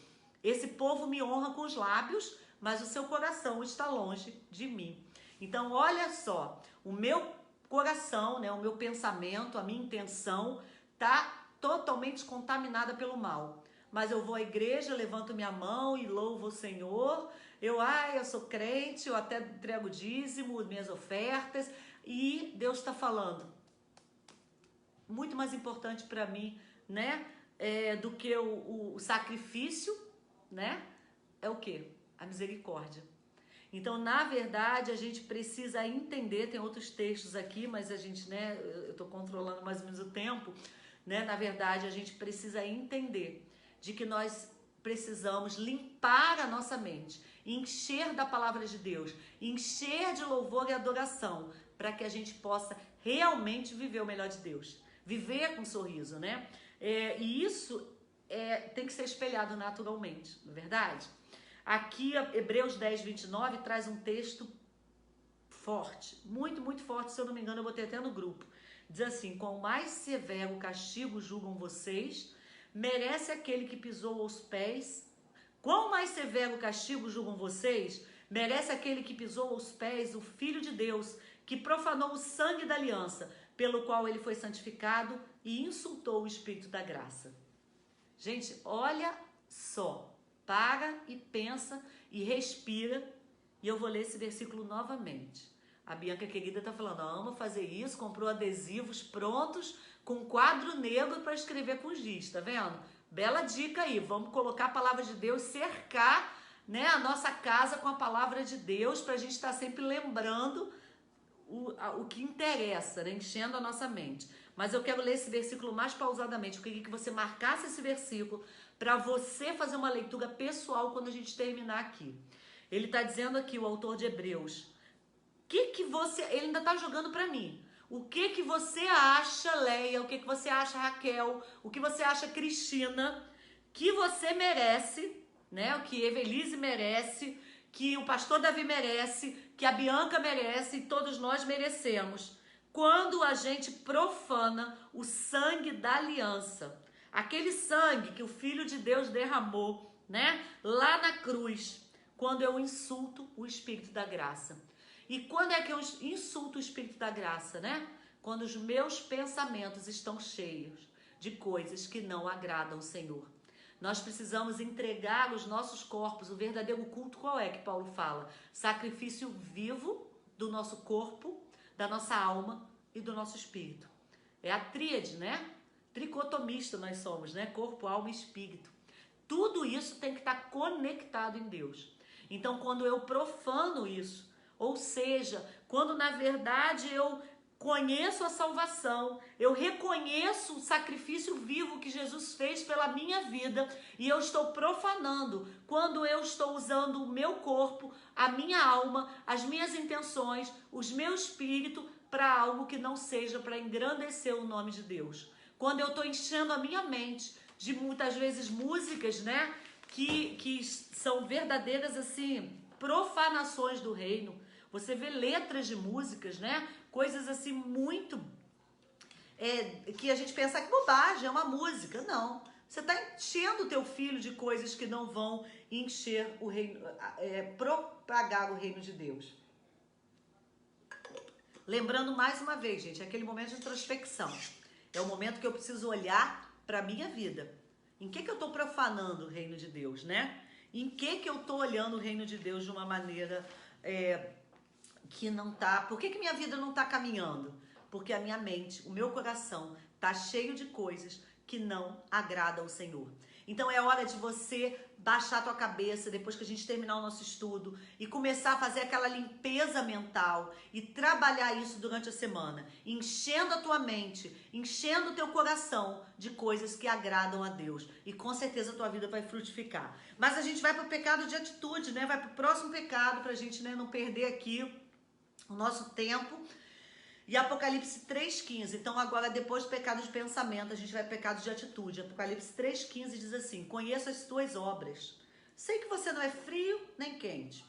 esse povo me honra com os lábios, mas o seu coração está longe de mim. Então, olha só, o meu coração, né, o meu pensamento, a minha intenção está totalmente contaminada pelo mal. Mas eu vou à igreja, levanto minha mão e louvo o Senhor. Eu sou crente, eu até entrego dízimo, minhas ofertas. E Deus está falando. Muito mais importante para mim, né? do que o sacrifício, né? É o quê? A misericórdia. Então, na verdade, a gente precisa entender, tem outros textos aqui, mas a gente, né, eu estou controlando mais ou menos o tempo, né? Na verdade, a gente precisa entender de que nós precisamos limpar a nossa mente, encher da palavra de Deus, encher de louvor e adoração, para que a gente possa realmente viver o melhor de Deus, viver com um sorriso, né? E isso tem que ser espelhado naturalmente, não é verdade? Aqui, Hebreus 10, 29, traz um texto forte, muito, muito forte, se eu não me engano, eu botei até no grupo. Diz assim: quão mais severo castigo julgam vocês, merece aquele que pisou aos pés. Quão mais severo castigo julgam vocês, merece aquele que pisou aos pés o Filho de Deus, que profanou o sangue da aliança, pelo qual ele foi santificado e insultou o Espírito da graça. Gente, olha só. Para e pensa e respira. E eu vou ler esse versículo novamente. A Bianca querida está falando, ama fazer isso, comprou adesivos prontos com quadro negro para escrever com giz, tá vendo? Bela dica aí, vamos colocar a palavra de Deus, cercar, né, a nossa casa com a palavra de Deus, para a gente estar sempre lembrando o que interessa, né, enchendo a nossa mente. Mas eu quero ler esse versículo mais pausadamente, eu queria que você marcasse esse versículo, para você fazer uma leitura pessoal quando a gente terminar aqui. Ele está dizendo aqui, o autor de Hebreus, ele ainda está jogando para mim. O que você acha, Leia, o que você acha, Raquel, o que você acha, Cristina, que você merece, né? O que Evelise merece, que o pastor Davi merece, que a Bianca merece e todos nós merecemos. Quando a gente profana o sangue da aliança, aquele sangue que o Filho de Deus derramou, né, lá na cruz, quando eu insulto o Espírito da graça. E quando é que eu insulto o Espírito da graça, né? Quando os meus pensamentos estão cheios de coisas que não agradam o Senhor. Nós precisamos entregar os nossos corpos, o verdadeiro culto qual é que Paulo fala? Sacrifício vivo do nosso corpo, da nossa alma e do nosso espírito. É a tríade, né? Tricotomista nós somos, né? Corpo, alma e espírito. Tudo isso tem que estar conectado em Deus. Então, quando eu profano isso, ou seja, quando na verdade eu conheço a salvação, eu reconheço o sacrifício vivo que Jesus fez pela minha vida e eu estou profanando, quando eu estou usando o meu corpo, a minha alma, as minhas intenções, os meu espírito para algo que não seja para engrandecer o nome de Deus. Quando eu estou enchendo a minha mente de muitas vezes músicas, né, que são verdadeiras assim, profanações do reino. Você vê letras de músicas, né, coisas assim muito que a gente pensa que bobagem, é uma música. Não, você está enchendo o teu filho de coisas que não vão encher o reino, propagar o reino de Deus. Lembrando mais uma vez, gente, é aquele momento de introspecção. É o momento que eu preciso olhar para a minha vida. Em que eu estou profanando o reino de Deus, né? Em que eu estou olhando o reino de Deus de uma maneira que não tá... Por que minha vida não está caminhando? Porque a minha mente, o meu coração está cheio de coisas que não agradam ao Senhor. Então é hora de você baixar a tua cabeça depois que a gente terminar o nosso estudo e começar a fazer aquela limpeza mental e trabalhar isso durante a semana, enchendo a tua mente, enchendo o teu coração de coisas que agradam a Deus, e com certeza a tua vida vai frutificar. Mas a gente vai para o pecado de atitude, né? Vai para o próximo pecado para a gente, né, não perder aqui o nosso tempo. E Apocalipse 3,15, então agora depois do pecado de pensamento, a gente vai para pecado de atitude. Apocalipse 3,15 diz assim: conheço as tuas obras, sei que você não é frio nem quente.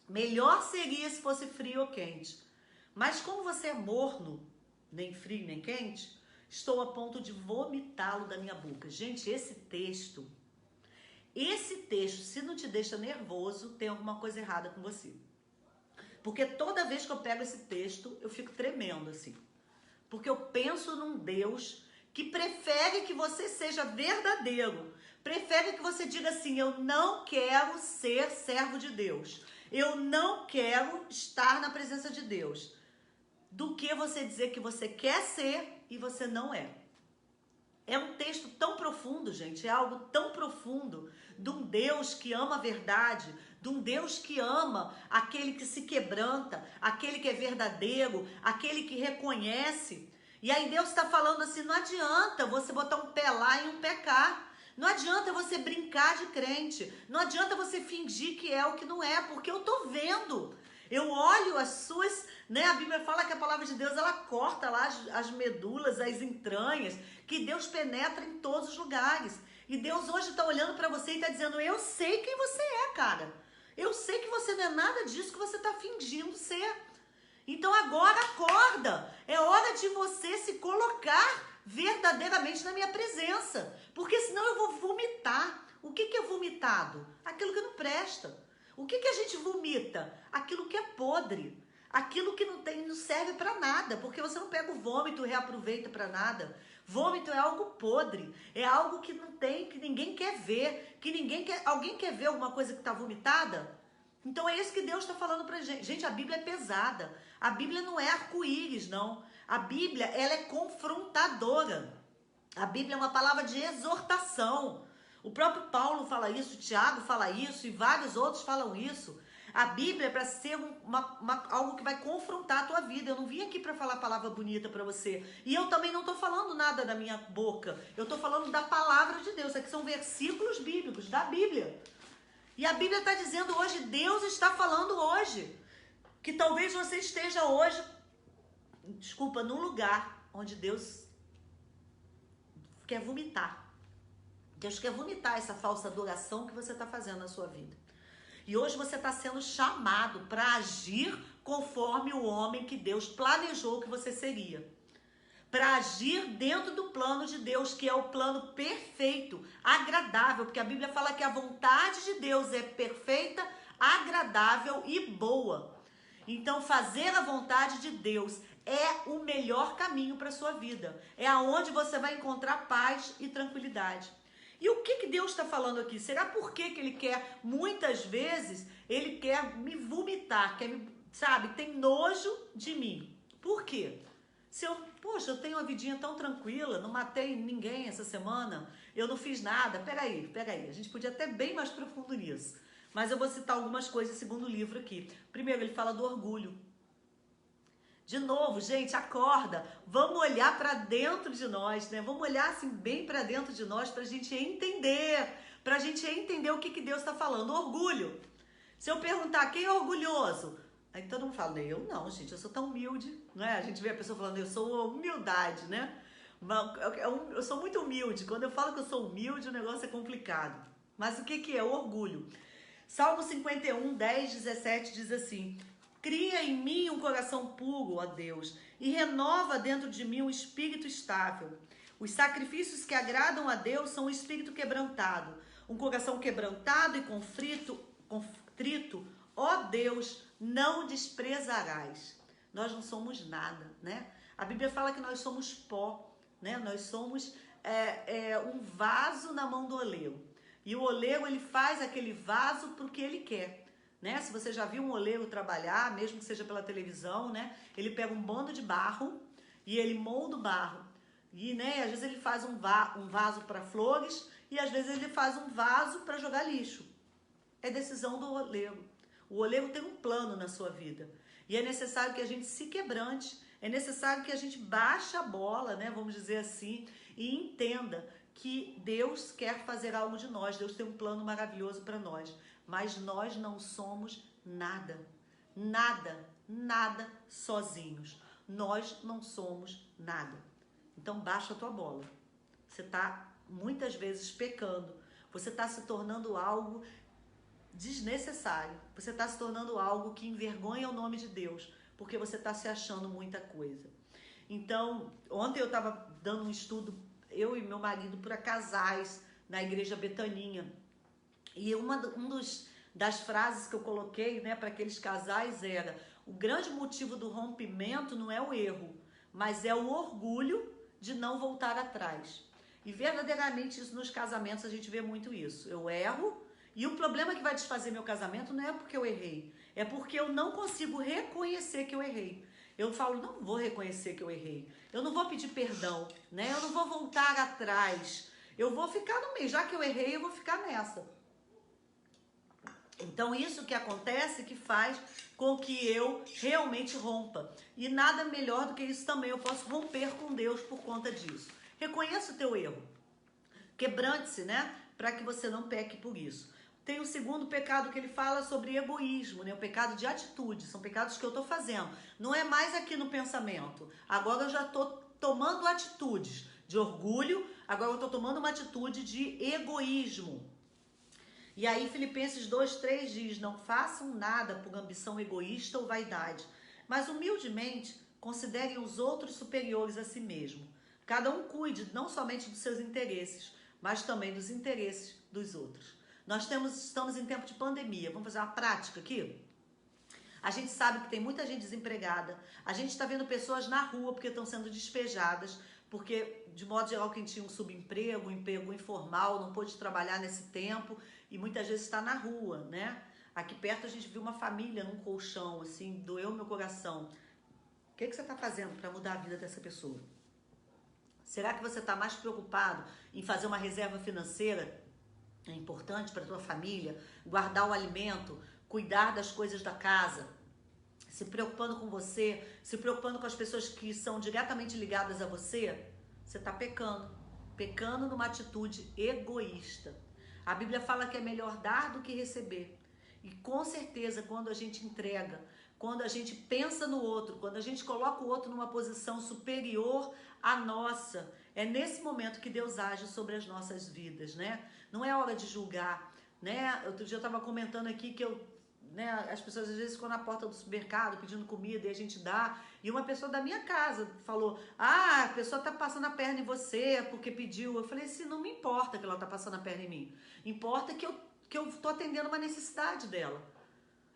Melhor seria se fosse frio ou quente. Mas como você é morno, nem frio nem quente, estou a ponto de vomitá-lo da minha boca. Gente, esse texto, se não te deixa nervoso, tem alguma coisa errada com você. Porque toda vez que eu pego esse texto, eu fico tremendo assim. Porque eu penso num Deus que prefere que você seja verdadeiro. Prefere que você diga assim: eu não quero ser servo de Deus. Eu não quero estar na presença de Deus. Do que você dizer que você quer ser e você não é. É um texto tão profundo, gente, é algo tão profundo de um Deus que ama a verdade, de um Deus que ama aquele que se quebranta, aquele que é verdadeiro, aquele que reconhece. E aí Deus está falando assim, não adianta você botar um pé lá e um pé cá. Não adianta você brincar de crente, não adianta você fingir que é o que não é, porque eu tô vendo. Eu olho as suas, né? A Bíblia fala que a palavra de Deus, ela corta lá as medulas, as entranhas, que Deus penetra em todos os lugares. E Deus hoje está olhando para você e está dizendo, eu sei quem você é, cara. Eu sei que você não é nada disso que você está fingindo ser. Então agora acorda. É hora de você se colocar verdadeiramente na minha presença. Porque senão eu vou vomitar. O que é vomitado? Aquilo que não presta. O que a gente vomita? Aquilo que é podre. Aquilo que não serve para nada. Porque você não pega o vômito e reaproveita para nada. Vômito é algo podre. É algo que não tem, que ninguém quer ver. Alguém quer ver alguma coisa que está vomitada? Então é isso que Deus está falando pra gente. Gente, a Bíblia é pesada. A Bíblia não é arco-íris, não. A Bíblia, ela é confrontadora. A Bíblia é uma palavra de exortação. O próprio Paulo fala isso, o Tiago fala isso e vários outros falam isso. A Bíblia é para ser algo que vai confrontar a tua vida. Eu não vim aqui para falar palavra bonita para você. E eu também não estou falando nada da minha boca. Eu estou falando da palavra de Deus. Aqui são versículos bíblicos da Bíblia. E a Bíblia está dizendo hoje, Deus está falando hoje, que talvez você esteja hoje, num lugar onde Deus quer vomitar. Deus quer vomitar essa falsa adoração que você está fazendo na sua vida. E hoje você está sendo chamado para agir conforme o homem que Deus planejou que você seria. Para agir dentro do plano de Deus, que é o plano perfeito, agradável, porque a Bíblia fala que a vontade de Deus é perfeita, agradável e boa. Então, fazer a vontade de Deus é o melhor caminho para a sua vida. É aonde você vai encontrar paz e tranquilidade. E o que Deus está falando aqui? Será por que Ele quer, muitas vezes, Ele quer me vomitar, tem nojo de mim? Por quê? Eu tenho uma vidinha tão tranquila, não matei ninguém essa semana, eu não fiz nada. Peraí, a gente podia até bem mais profundo nisso. Mas eu vou citar algumas coisas segundo o livro aqui. Primeiro, ele fala do orgulho. De novo, gente, acorda. Vamos olhar para dentro de nós, né? Vamos olhar assim bem para dentro de nós para a gente entender. Para a gente entender o que Deus está falando. Orgulho. Se eu perguntar quem é orgulhoso, aí todo mundo fala, eu não, gente, eu sou tão humilde, não é? A gente vê a pessoa falando, eu sou humildade, né? Eu sou muito humilde. Quando eu falo que eu sou humilde, o negócio é complicado. Mas o que é? O orgulho. Salmo 51, 10, 17 diz assim, cria em mim um coração puro, ó Deus, e renova dentro de mim um espírito estável. Os sacrifícios que agradam a Deus são um espírito quebrantado. Um coração quebrantado e contrito, ó Deus, não desprezarás. Nós não somos nada, né? A Bíblia fala que nós somos pó, né? Nós somos um vaso na mão do oleiro. E o oleiro, ele faz aquele vaso para o que ele quer, né? Se você já viu um oleiro trabalhar, mesmo que seja pela televisão, né? Ele pega um bando de barro e ele molda o barro. E, né, às vezes ele faz um vaso para flores e às vezes ele faz um vaso para jogar lixo. É decisão do oleiro. O oleiro tem um plano na sua vida. E é necessário que a gente se quebrante, é necessário que a gente baixe a bola, né, vamos dizer assim, e entenda que Deus quer fazer algo de nós. Deus tem um plano maravilhoso para nós. Mas nós não somos nada. Nada sozinhos. Nós não somos nada. Então baixa a tua bola. Você está muitas vezes pecando. Você está se tornando algo desnecessário. Você está se tornando algo que envergonha o nome de Deus, porque você está se achando muita coisa. Então, ontem eu estava dando um estudo, eu e meu marido, para casais na igreja Betaninha. E das frases que eu coloquei, né, para aqueles casais era: o grande motivo do rompimento não é o erro, mas é o orgulho de não voltar atrás. E verdadeiramente isso nos casamentos a gente vê muito isso. Eu erro, e o problema que vai desfazer meu casamento não é porque eu errei, é porque eu não consigo reconhecer que eu errei. eu falo, não vou reconhecer que eu errei. Eu não vou pedir perdão, né? Eu não vou voltar atrás. Eu vou ficar no meio. Já que eu errei, eu vou ficar nessa. Então, isso que acontece que faz com que eu realmente rompa. E nada melhor do que isso também. Eu posso romper com Deus por conta disso. Reconheça o teu erro. Quebrante-se, né? Para que você não peque por isso. Tem o segundo pecado que ele fala sobre egoísmo, né? O pecado de atitude. São pecados que eu estou fazendo. Não é mais aqui no pensamento. Agora eu já estou tomando atitudes de orgulho. Agora eu estou tomando uma atitude de egoísmo. E aí Filipenses 2:3 diz, não façam nada por ambição egoísta ou vaidade, mas humildemente considerem os outros superiores a si mesmo. Cada um cuide não somente dos seus interesses, mas também dos interesses dos outros. Nós estamos em tempo de pandemia. Vamos fazer uma prática aqui? A gente sabe que tem muita gente desempregada. A gente está vendo pessoas na rua porque estão sendo despejadas, porque, de modo geral, quem tinha um subemprego, um emprego informal, não pôde trabalhar nesse tempo e muitas vezes está na rua, né? Aqui perto a gente viu uma família num colchão, assim, doeu meu coração. O que você está fazendo para mudar a vida dessa pessoa? Será que você está mais preocupado em fazer uma reserva financeira? É importante para a tua família, guardar o alimento, cuidar das coisas da casa, se preocupando com você, se preocupando com as pessoas que são diretamente ligadas a você, você está pecando numa atitude egoísta. A Bíblia fala que é melhor dar do que receber. E com certeza, quando a gente entrega, quando a gente pensa no outro, quando a gente coloca o outro numa posição superior à nossa, é nesse momento que Deus age sobre as nossas vidas, né? Não é hora de julgar, né? Outro dia eu estava comentando aqui que as pessoas às vezes ficam na porta do supermercado pedindo comida e a gente dá. E uma pessoa da minha casa falou, a pessoa tá passando a perna em você porque pediu. Eu falei assim, não me importa que ela tá passando a perna em mim. Importa que eu tô atendendo uma necessidade dela.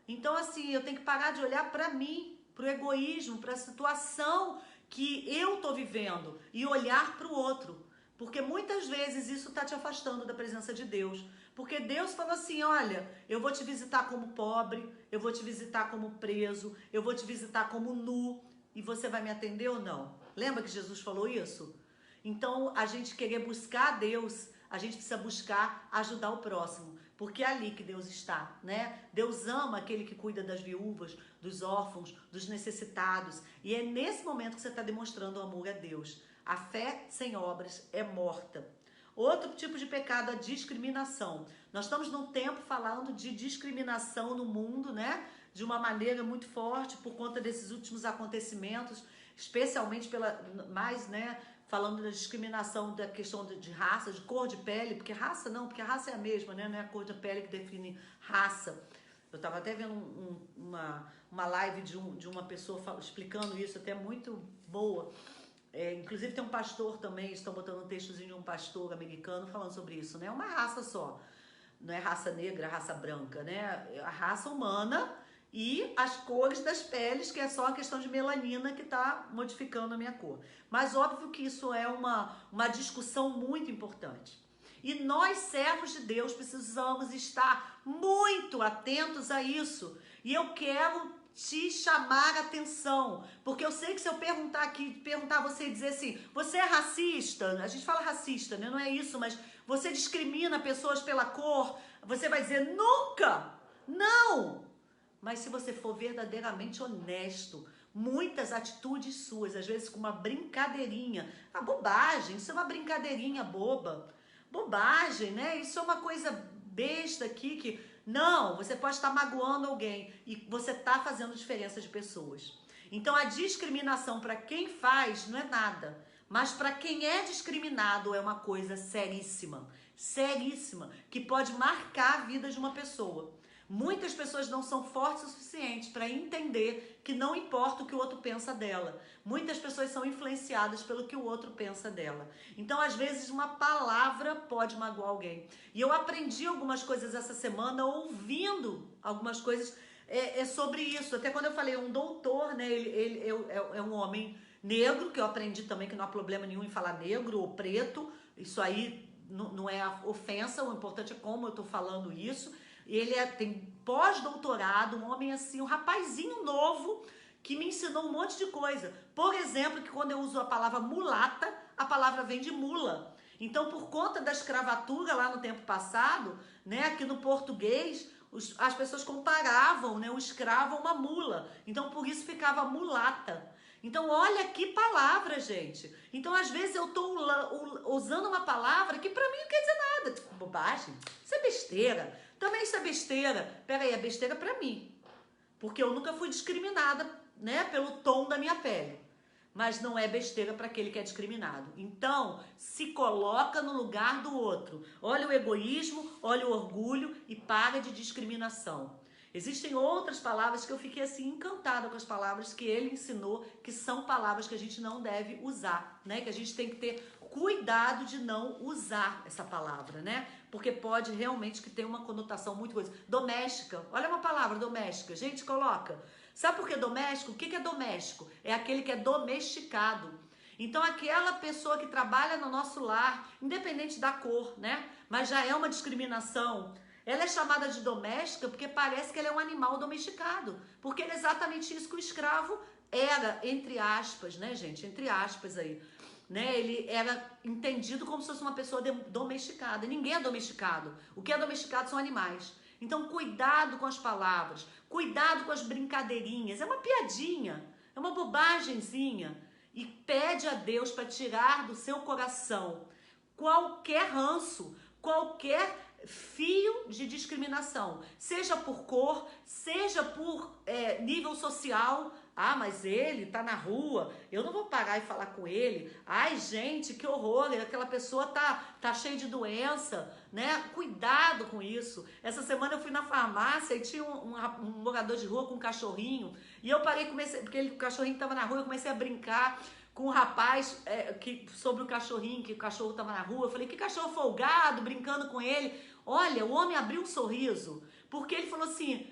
Então assim, eu tenho que parar de olhar para mim, pro egoísmo, para a situação que eu tô vivendo e olhar para o outro. Porque muitas vezes isso tá te afastando da presença de Deus. Porque Deus falou assim, olha, eu vou te visitar como pobre, eu vou te visitar como preso, eu vou te visitar como nu, e você vai me atender ou não? Lembra que Jesus falou isso? Então, a gente querer buscar a Deus, a gente precisa buscar ajudar o próximo, porque é ali que Deus está, né? Deus ama aquele que cuida das viúvas, dos órfãos, dos necessitados, e é nesse momento que você está demonstrando o amor a Deus. A fé sem obras é morta. Outro tipo de pecado, a discriminação. Nós estamos num tempo falando de discriminação no mundo, né? De uma maneira muito forte por conta desses últimos acontecimentos, especialmente falando da discriminação da questão de raça, de cor de pele, porque raça não, porque a raça é a mesma, né? Não é a cor de pele que define raça. Eu estava até vendo uma live de uma pessoa explicando isso, até muito boa. Inclusive tem um pastor também, estão botando um textozinho de um pastor americano falando sobre isso, né? Uma raça só, não é raça negra, raça branca, né? A raça humana e as cores das peles, que é só a questão de melanina que está modificando a minha cor. Mas óbvio que isso é uma discussão muito importante. E nós, servos de Deus, precisamos estar muito atentos a isso. E eu quero te chamar a atenção, porque eu sei que se eu perguntar você e dizer assim, você é racista? A gente fala racista, né? Não é isso, mas você discrimina pessoas pela cor, você vai dizer, nunca, não! Mas se você for verdadeiramente honesto, muitas atitudes suas, às vezes com uma brincadeirinha, bobagem, isso é uma brincadeirinha boba, bobagem, né? Isso é uma coisa besta aqui que... Não, você pode estar magoando alguém e você está fazendo diferença de pessoas. Então a discriminação para quem faz não é nada, mas para quem é discriminado é uma coisa seríssima, seríssima, que pode marcar a vida de uma pessoa. Muitas pessoas não são fortes o suficiente para entender que não importa o que o outro pensa dela. Muitas pessoas são influenciadas pelo que o outro pensa dela. Então, às vezes, uma palavra pode magoar alguém. E eu aprendi algumas coisas essa semana, ouvindo algumas coisas sobre isso. Até quando eu falei, um doutor, né? Ele é um homem negro, que eu aprendi também que não há problema nenhum em falar negro ou preto. Isso aí não é ofensa, o importante é como eu estou falando isso. Ele tem pós-doutorado, um homem assim, um rapazinho novo, que me ensinou um monte de coisa. Por exemplo, que quando eu uso a palavra mulata, a palavra vem de mula. Então, por conta da escravatura lá no tempo passado, né, aqui no português, as pessoas comparavam, né, o escravo a uma mula. Então, por isso ficava mulata. Então, olha que palavra, gente. Então, às vezes eu estou usando uma palavra que para mim não quer dizer nada. Bobagem. Isso é besteira. Também isso é besteira. Peraí, é besteira para mim. Porque eu nunca fui discriminada, né, pelo tom da minha pele. Mas não é besteira para aquele que é discriminado. Então, se coloca no lugar do outro. Olha o egoísmo, olha o orgulho e para de discriminação. Existem outras palavras que eu fiquei assim encantada com as palavras que ele ensinou, que são palavras que a gente não deve usar, né? Que a gente tem que ter cuidado de não usar essa palavra, né? Porque pode realmente que ter uma conotação muito coisa. Doméstica, olha uma palavra, doméstica. Gente, coloca. Sabe por que doméstico? O que é doméstico? É aquele que é domesticado. Então, aquela pessoa que trabalha no nosso lar, independente da cor, né? Mas já é uma discriminação. Ela é chamada de doméstica porque parece que ela é um animal domesticado. Porque é exatamente isso que o escravo era, entre aspas, né, gente? Entre aspas aí. Né? Ele era entendido como se fosse uma pessoa domesticada. Ninguém é domesticado. O que é domesticado são animais. Então, cuidado com as palavras, cuidado com as brincadeirinhas. É uma piadinha, é uma bobagemzinha. E pede a Deus para tirar do seu coração qualquer ranço, qualquer fio de discriminação, seja por cor, seja por nível social. Ah, mas ele tá na rua, eu não vou parar e falar com ele. Ai, gente, que horror, aquela pessoa tá cheia de doença, né? Cuidado com isso. Essa semana eu fui na farmácia e tinha um morador de rua com um cachorrinho, e eu parei, porque o cachorrinho tava na rua, eu comecei a brincar com o rapaz sobre o cachorrinho, que o cachorro tava na rua. Eu falei, que cachorro folgado, brincando com ele. Olha, o homem abriu um sorriso, porque ele falou assim,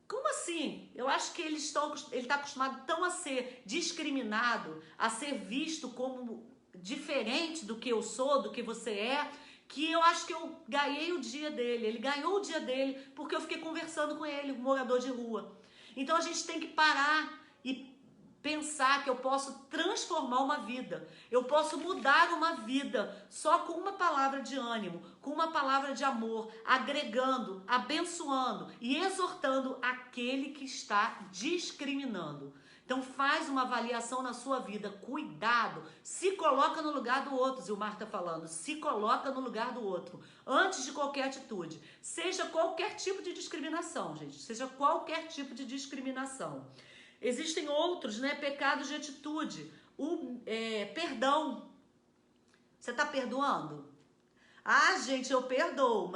como assim? Eu acho que ele está acostumado tão a ser discriminado, a ser visto como diferente do que eu sou, do que você é, que eu acho que eu ganhei o dia dele. Ele ganhou o dia dele porque eu fiquei conversando com ele, um morador de rua. Então a gente tem que parar e pensar que eu posso transformar uma vida, eu posso mudar uma vida só com uma palavra de ânimo, com uma palavra de amor, agregando, abençoando e exortando aquele que está discriminando. Então faz uma avaliação na sua vida, cuidado, se coloca no lugar do outro, Zilmar está falando, se coloca no lugar do outro, antes de qualquer atitude, seja qualquer tipo de discriminação, gente, seja qualquer tipo de discriminação. Existem outros, né, pecados de atitude. Perdão. Você está perdoando? Ah, gente, eu perdoo,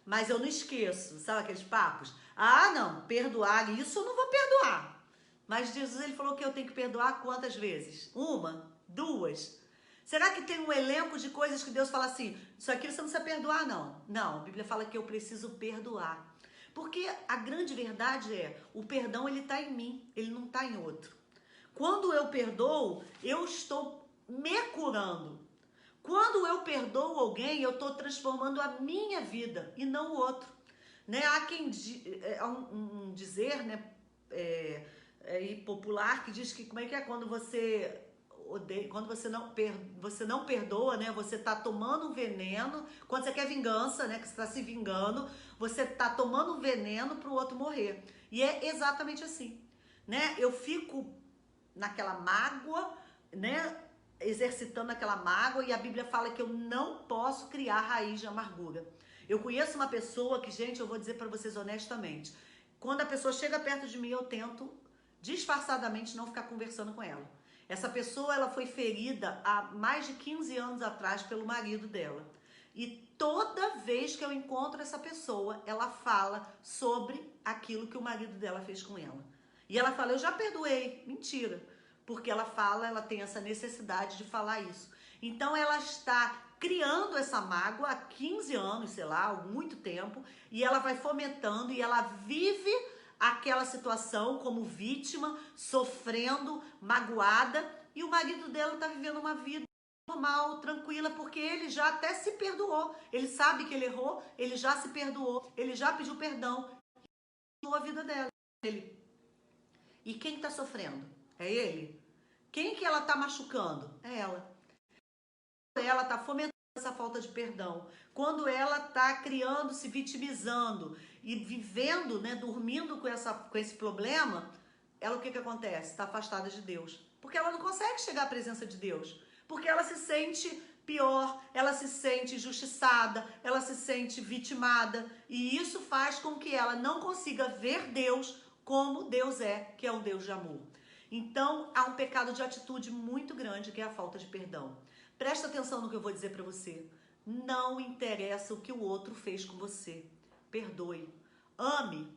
mas eu não esqueço. Sabe aqueles papos? Ah, não, perdoar, isso eu não vou perdoar. Mas Jesus, ele falou que eu tenho que perdoar quantas vezes? Uma? Duas? Será que tem um elenco de coisas que Deus fala assim, isso aqui você não precisa perdoar, não? Não, a Bíblia fala que eu preciso perdoar. Porque a grande verdade é, o perdão ele está em mim, ele não está em outro. Quando eu perdoo, eu estou me curando. Quando eu perdoo alguém, eu estou transformando a minha vida e não o outro. Né? Há quem há um dizer, né, popular que diz que como é que é quando você odeia, quando você não perdoa, né? Você tá tomando um veneno, quando você quer vingança, né? Que você tá se vingando, você tá tomando um veneno pro outro morrer. E é exatamente assim, né? Eu fico naquela mágoa, né? Exercitando aquela mágoa, e a Bíblia fala que eu não posso criar raiz de amargura. Eu conheço uma pessoa que, gente, eu vou dizer para vocês honestamente, quando a pessoa chega perto de mim, eu tento disfarçadamente não ficar conversando com ela. Essa pessoa, ela foi ferida há mais de 15 anos atrás pelo marido dela. E toda vez que eu encontro essa pessoa, ela fala sobre aquilo que o marido dela fez com ela. E ela fala, eu já perdoei. Mentira. Porque ela fala, ela tem essa necessidade de falar isso. Então ela está criando essa mágoa há 15 anos, sei lá, há muito tempo, e ela vai fomentando e ela vive aquela situação como vítima, sofrendo, magoada, e o marido dela está vivendo uma vida normal, tranquila, porque ele já até se perdoou. Ele sabe que ele errou, ele já se perdoou, ele já pediu perdão, e a vida dela. E quem está sofrendo? É ele. Quem que ela está machucando? É ela. Ela está fomentando essa falta de perdão. Quando ela está criando, se vitimizando e vivendo, né, dormindo com esse problema, ela, o que acontece? Está afastada de Deus. Porque ela não consegue chegar à presença de Deus. Porque ela se sente pior, ela se sente injustiçada, ela se sente vitimada. E isso faz com que ela não consiga ver Deus como Deus é, que é um Deus de amor. Então, há um pecado de atitude muito grande, que é a falta de perdão. Presta atenção no que eu vou dizer para você. Não interessa o que o outro fez com você. Perdoe. Ame.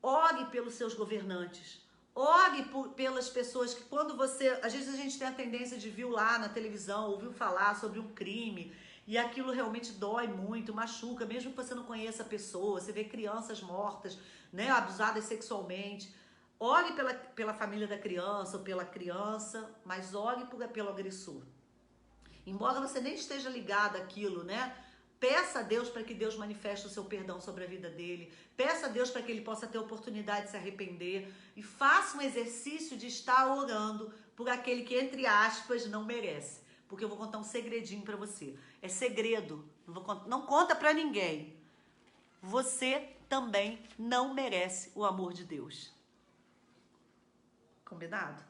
Ore pelos seus governantes. Ore pelas pessoas que quando você... Às vezes a gente tem a tendência de vir lá na televisão, ouvir falar sobre um crime, e aquilo realmente dói muito, machuca, mesmo que você não conheça a pessoa. Você vê crianças mortas, né, abusadas sexualmente. Ore pela família da criança ou pela criança, mas ore pelo agressor. Embora você nem esteja ligado àquilo, né? Peça a Deus para que Deus manifeste o seu perdão sobre a vida dele. Peça a Deus para que ele possa ter oportunidade de se arrepender. E faça um exercício de estar orando por aquele que, entre aspas, não merece. Porque eu vou contar um segredinho para você. É segredo. Não conta para ninguém. Você também não merece o amor de Deus. Combinado?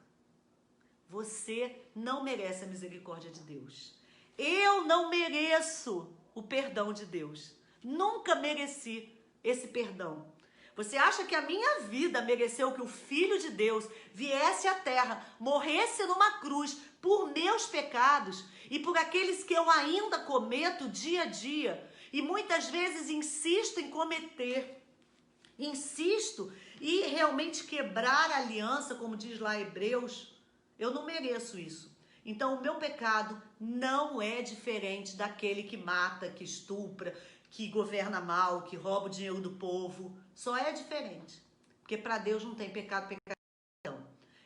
Você não merece a misericórdia de Deus. Eu não mereço o perdão de Deus. Nunca mereci esse perdão. Você acha que a minha vida mereceu que o Filho de Deus viesse à terra, morresse numa cruz por meus pecados e por aqueles que eu ainda cometo dia a dia e muitas vezes insisto em cometer? Insisto e realmente quebrar a aliança, como diz lá Hebreus. Eu não mereço isso. Então o meu pecado não é diferente daquele que mata, que estupra, que governa mal, que rouba o dinheiro do povo. Só é diferente. Porque para Deus não tem pecado.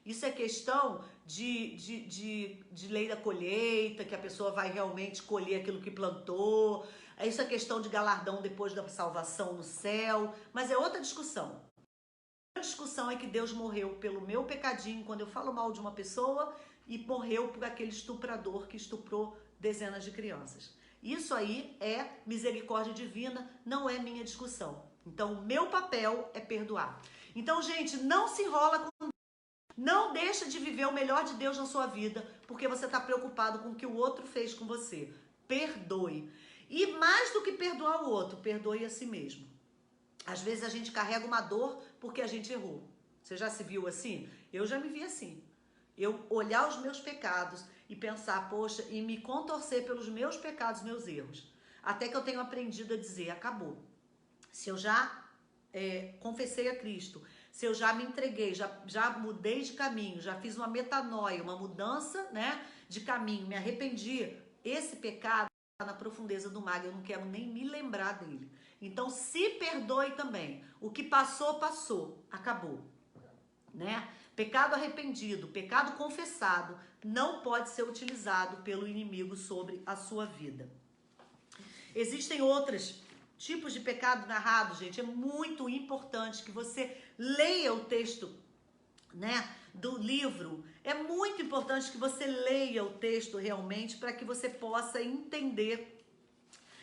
Isso é questão de lei da colheita, que a pessoa vai realmente colher aquilo que plantou. Isso é questão de galardão depois da salvação no céu. Mas é outra discussão. A discussão é que Deus morreu pelo meu pecadinho quando eu falo mal de uma pessoa e morreu por aquele estuprador que estuprou dezenas de crianças. Isso aí é misericórdia divina, não é minha discussão. Então, o meu papel é perdoar. Então, gente, não se enrola com Deus. Não deixa de viver o melhor de Deus na sua vida, porque você está preocupado com o que o outro fez com você. Perdoe. E mais do que perdoar o outro, perdoe a si mesmo. Às vezes a gente carrega uma dor porque a gente errou. Você já se viu assim? Eu já me vi assim. Eu olhar os meus pecados e pensar, poxa, e me contorcer pelos meus pecados, meus erros. Até que eu tenho aprendido a dizer, acabou. Se eu já confessei a Cristo, se eu já me entreguei, já mudei de caminho, já fiz uma metanoia, uma mudança, né, de caminho, me arrependi, esse pecado está na profundeza do mar, eu não quero nem me lembrar dele. Então, se perdoe também. O que passou, passou. Acabou. Né? Pecado arrependido, pecado confessado, não pode ser utilizado pelo inimigo sobre a sua vida. Existem outros tipos de pecado narrado, gente. É muito importante que você leia o texto, né, do livro. É muito importante que você leia o texto realmente para que você possa entender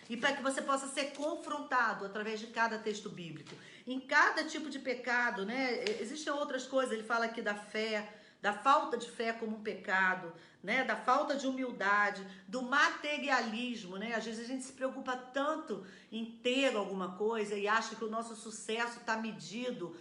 e para que você possa ser confrontado através de cada texto bíblico. Em cada tipo de pecado, né? Existem outras coisas, ele fala aqui da fé, da falta de fé como um pecado, né? Da falta de humildade, do materialismo, né? Às vezes a gente se preocupa tanto em ter alguma coisa e acha que o nosso sucesso está medido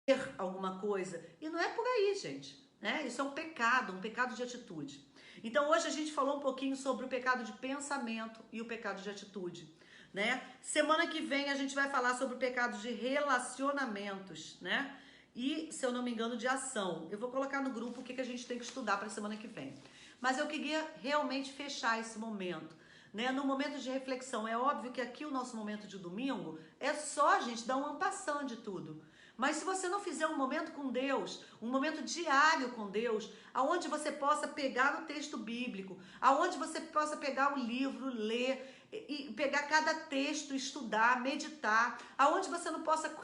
em ter alguma coisa. E não é por aí, gente, né? Isso é um pecado de atitude. Então hoje a gente falou um pouquinho sobre o pecado de pensamento e o pecado de atitude, né? Semana que vem a gente vai falar sobre o pecado de relacionamentos, né? E, se eu não me engano, de ação. Eu vou colocar no grupo o que a gente tem que estudar para a semana que vem. Mas eu queria realmente fechar esse momento, né? No momento de reflexão. É óbvio que aqui o nosso momento de domingo é só a gente dar um ampassão de tudo. Mas se você não fizer um momento com Deus, um momento diário com Deus, aonde você possa pegar o texto bíblico, aonde você possa pegar o livro, ler, e pegar cada texto, estudar, meditar, aonde você não possa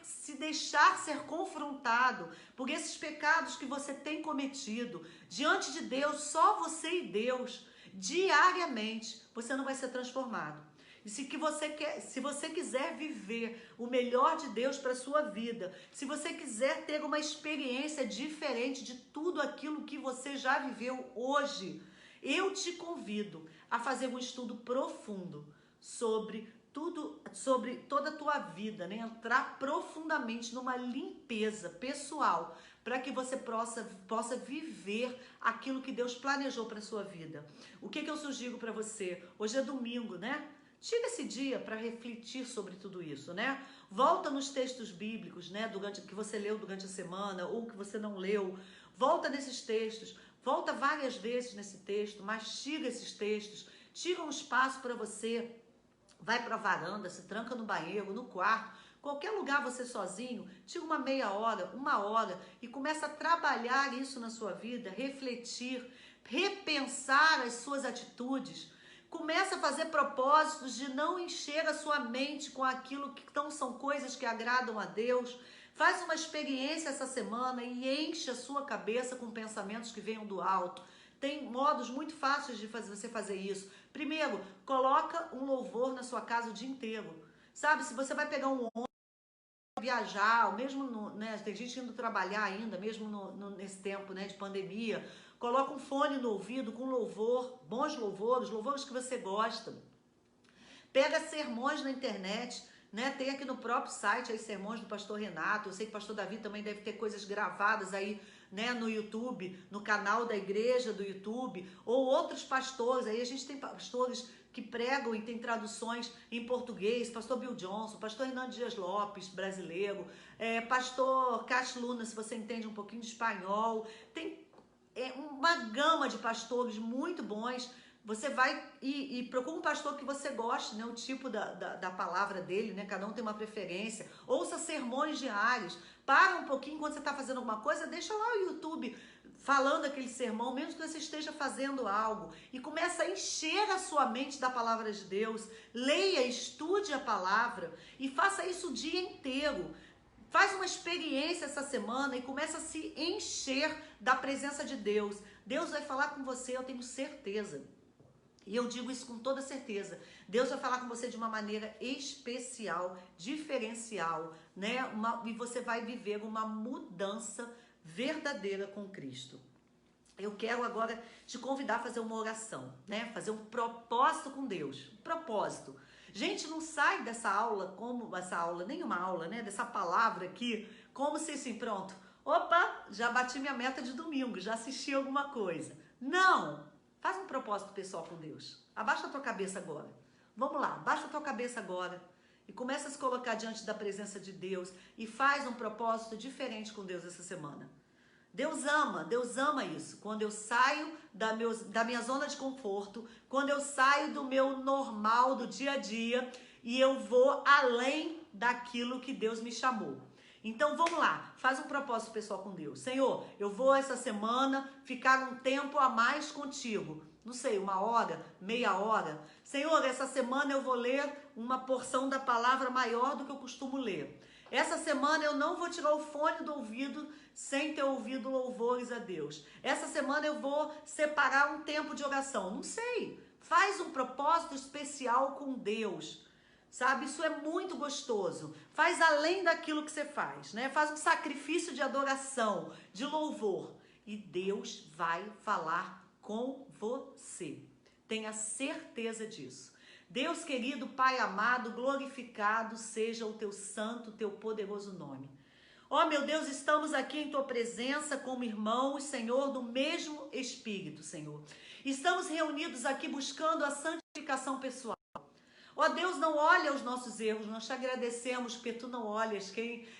se deixar ser confrontado por esses pecados que você tem cometido diante de Deus, só você e Deus, diariamente, você não vai ser transformado. E se você quiser viver o melhor de Deus para a sua vida, se você quiser ter uma experiência diferente de tudo aquilo que você já viveu hoje, eu te convido a fazer um estudo profundo sobre toda a tua vida, né? Entrar profundamente numa limpeza pessoal para que você possa viver aquilo que Deus planejou para a sua vida. O que eu sugiro para você? Hoje é domingo, né? Tira esse dia para refletir sobre tudo isso, né? Volta nos textos bíblicos, né? Que você leu durante a semana ou que você não leu. Volta nesses textos. Volta várias vezes nesse texto, mastiga esses textos, tira um espaço para você, vai para a varanda, se tranca no banheiro, no quarto, qualquer lugar você sozinho, tira uma meia hora, uma hora e começa a trabalhar isso na sua vida, refletir, repensar as suas atitudes. Começa a fazer propósitos de não encher a sua mente com aquilo que não são coisas que agradam a Deus. Faz uma experiência essa semana e enche a sua cabeça com pensamentos que venham do alto. Tem modos muito fáceis de você fazer isso. Primeiro, coloca um louvor na sua casa o dia inteiro. Sabe, se você vai pegar um ônibus, viajar, ou mesmo, né, tem gente indo trabalhar ainda, mesmo nesse tempo, né, de pandemia, coloca um fone no ouvido com louvor, bons louvores que você gosta. Pega sermões na internet, né? Tem aqui no próprio site aí sermões do pastor Renato. Eu sei que o pastor Davi também deve ter coisas gravadas aí, né, no YouTube, no canal da igreja do YouTube, ou outros pastores. Aí a gente tem pastores que pregam e tem traduções em português, pastor Bill Johnson, pastor Hernando Dias Lopes, brasileiro, pastor Cash Luna, se você entende um pouquinho de espanhol. Tem uma gama de pastores muito bons. Você vai e procura um pastor que você goste, né? O tipo da palavra dele, né? Cada um tem uma preferência. Ouça sermões diários. Para um pouquinho quando você está fazendo alguma coisa, deixa lá o YouTube falando aquele sermão, mesmo que você esteja fazendo algo. E começa a encher a sua mente da palavra de Deus. Leia, estude a palavra e faça isso o dia inteiro. Faz uma experiência essa semana e começa a se encher da presença de Deus. Deus vai falar com você, eu tenho certeza. E eu digo isso com toda certeza. Deus vai falar com você de uma maneira especial, diferencial, né? E você vai viver uma mudança verdadeira com Cristo. Eu quero agora te convidar a fazer uma oração, né? Fazer um propósito com Deus. Um propósito. Gente, não sai dessa aula, nenhuma aula, né? Dessa palavra aqui, como se assim, pronto. Opa, já bati minha meta de domingo, já assisti alguma coisa. Não! Faz um propósito pessoal com Deus. Abaixa a tua cabeça agora. Vamos lá, abaixa a tua cabeça agora. E começa a se colocar diante da presença de Deus. E faz um propósito diferente com Deus essa semana. Deus ama isso. Quando eu saio da minha zona de conforto, quando eu saio do meu normal, do dia a dia, e eu vou além daquilo que Deus me chamou. Então vamos lá, faz um propósito pessoal com Deus. Senhor, eu vou essa semana ficar um tempo a mais contigo. Não sei, 1 hora, meia hora. Senhor, essa semana eu vou ler uma porção da palavra maior do que eu costumo ler. Essa semana eu não vou tirar o fone do ouvido sem ter ouvido louvores a Deus. Essa semana eu vou separar um tempo de oração. Não sei, faz um propósito especial com Deus. Sabe, isso é muito gostoso. Faz além daquilo que você faz, né? Faz um sacrifício de adoração, de louvor. E Deus vai falar com você. Tenha certeza disso. Deus querido, Pai amado, glorificado seja o teu santo, teu poderoso nome. Ó meu Deus, estamos aqui em tua presença como irmãos, Senhor, do mesmo Espírito, Senhor. Estamos reunidos aqui buscando a santificação pessoal. Ó Deus, não olha os nossos erros, nós te agradecemos porque tu não olhas,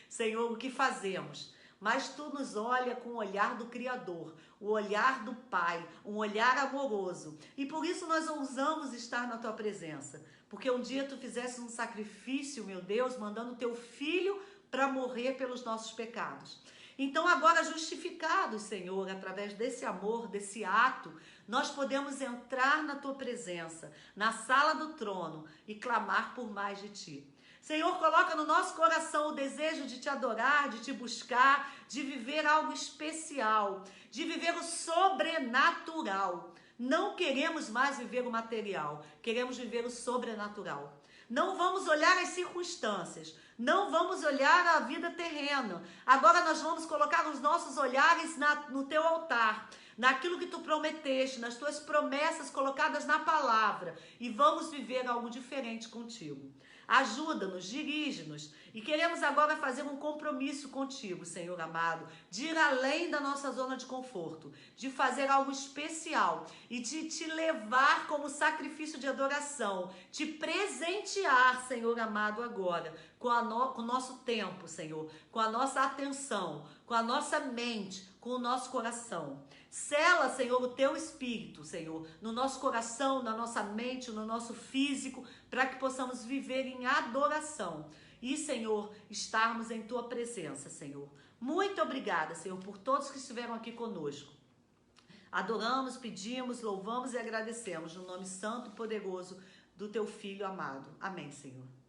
Senhor, o que fazemos. Mas tu nos olha com o olhar do Criador, o olhar do Pai, um olhar amoroso. E por isso nós ousamos estar na tua presença. Porque um dia tu fizeste um sacrifício, meu Deus, mandando teu filho para morrer pelos nossos pecados. Então agora, justificados, Senhor, através desse amor, desse ato, nós podemos entrar na tua presença, na sala do trono e clamar por mais de ti. Senhor, coloca no nosso coração o desejo de te adorar, de te buscar, de viver algo especial, de viver o sobrenatural. Não queremos mais viver o material, queremos viver o sobrenatural. Não vamos olhar as circunstâncias, não vamos olhar a vida terrena. Agora nós vamos colocar os nossos olhares no teu altar, naquilo que tu prometeste, nas tuas promessas colocadas na palavra, e vamos viver algo diferente contigo. Ajuda-nos, dirige-nos, e queremos agora fazer um compromisso contigo, Senhor amado, de ir além da nossa zona de conforto, de fazer algo especial e de te levar como sacrifício de adoração, te presentear, Senhor amado, agora, com o nosso tempo, Senhor, com a nossa atenção, com a nossa mente, com o nosso coração. Sela, Senhor, o teu espírito, Senhor, no nosso coração, na nossa mente, no nosso físico, para que possamos viver em adoração. E, Senhor, estarmos em tua presença, Senhor. Muito obrigada, Senhor, por todos que estiveram aqui conosco. Adoramos, pedimos, louvamos e agradecemos no nome santo e poderoso do teu Filho amado. Amém, Senhor.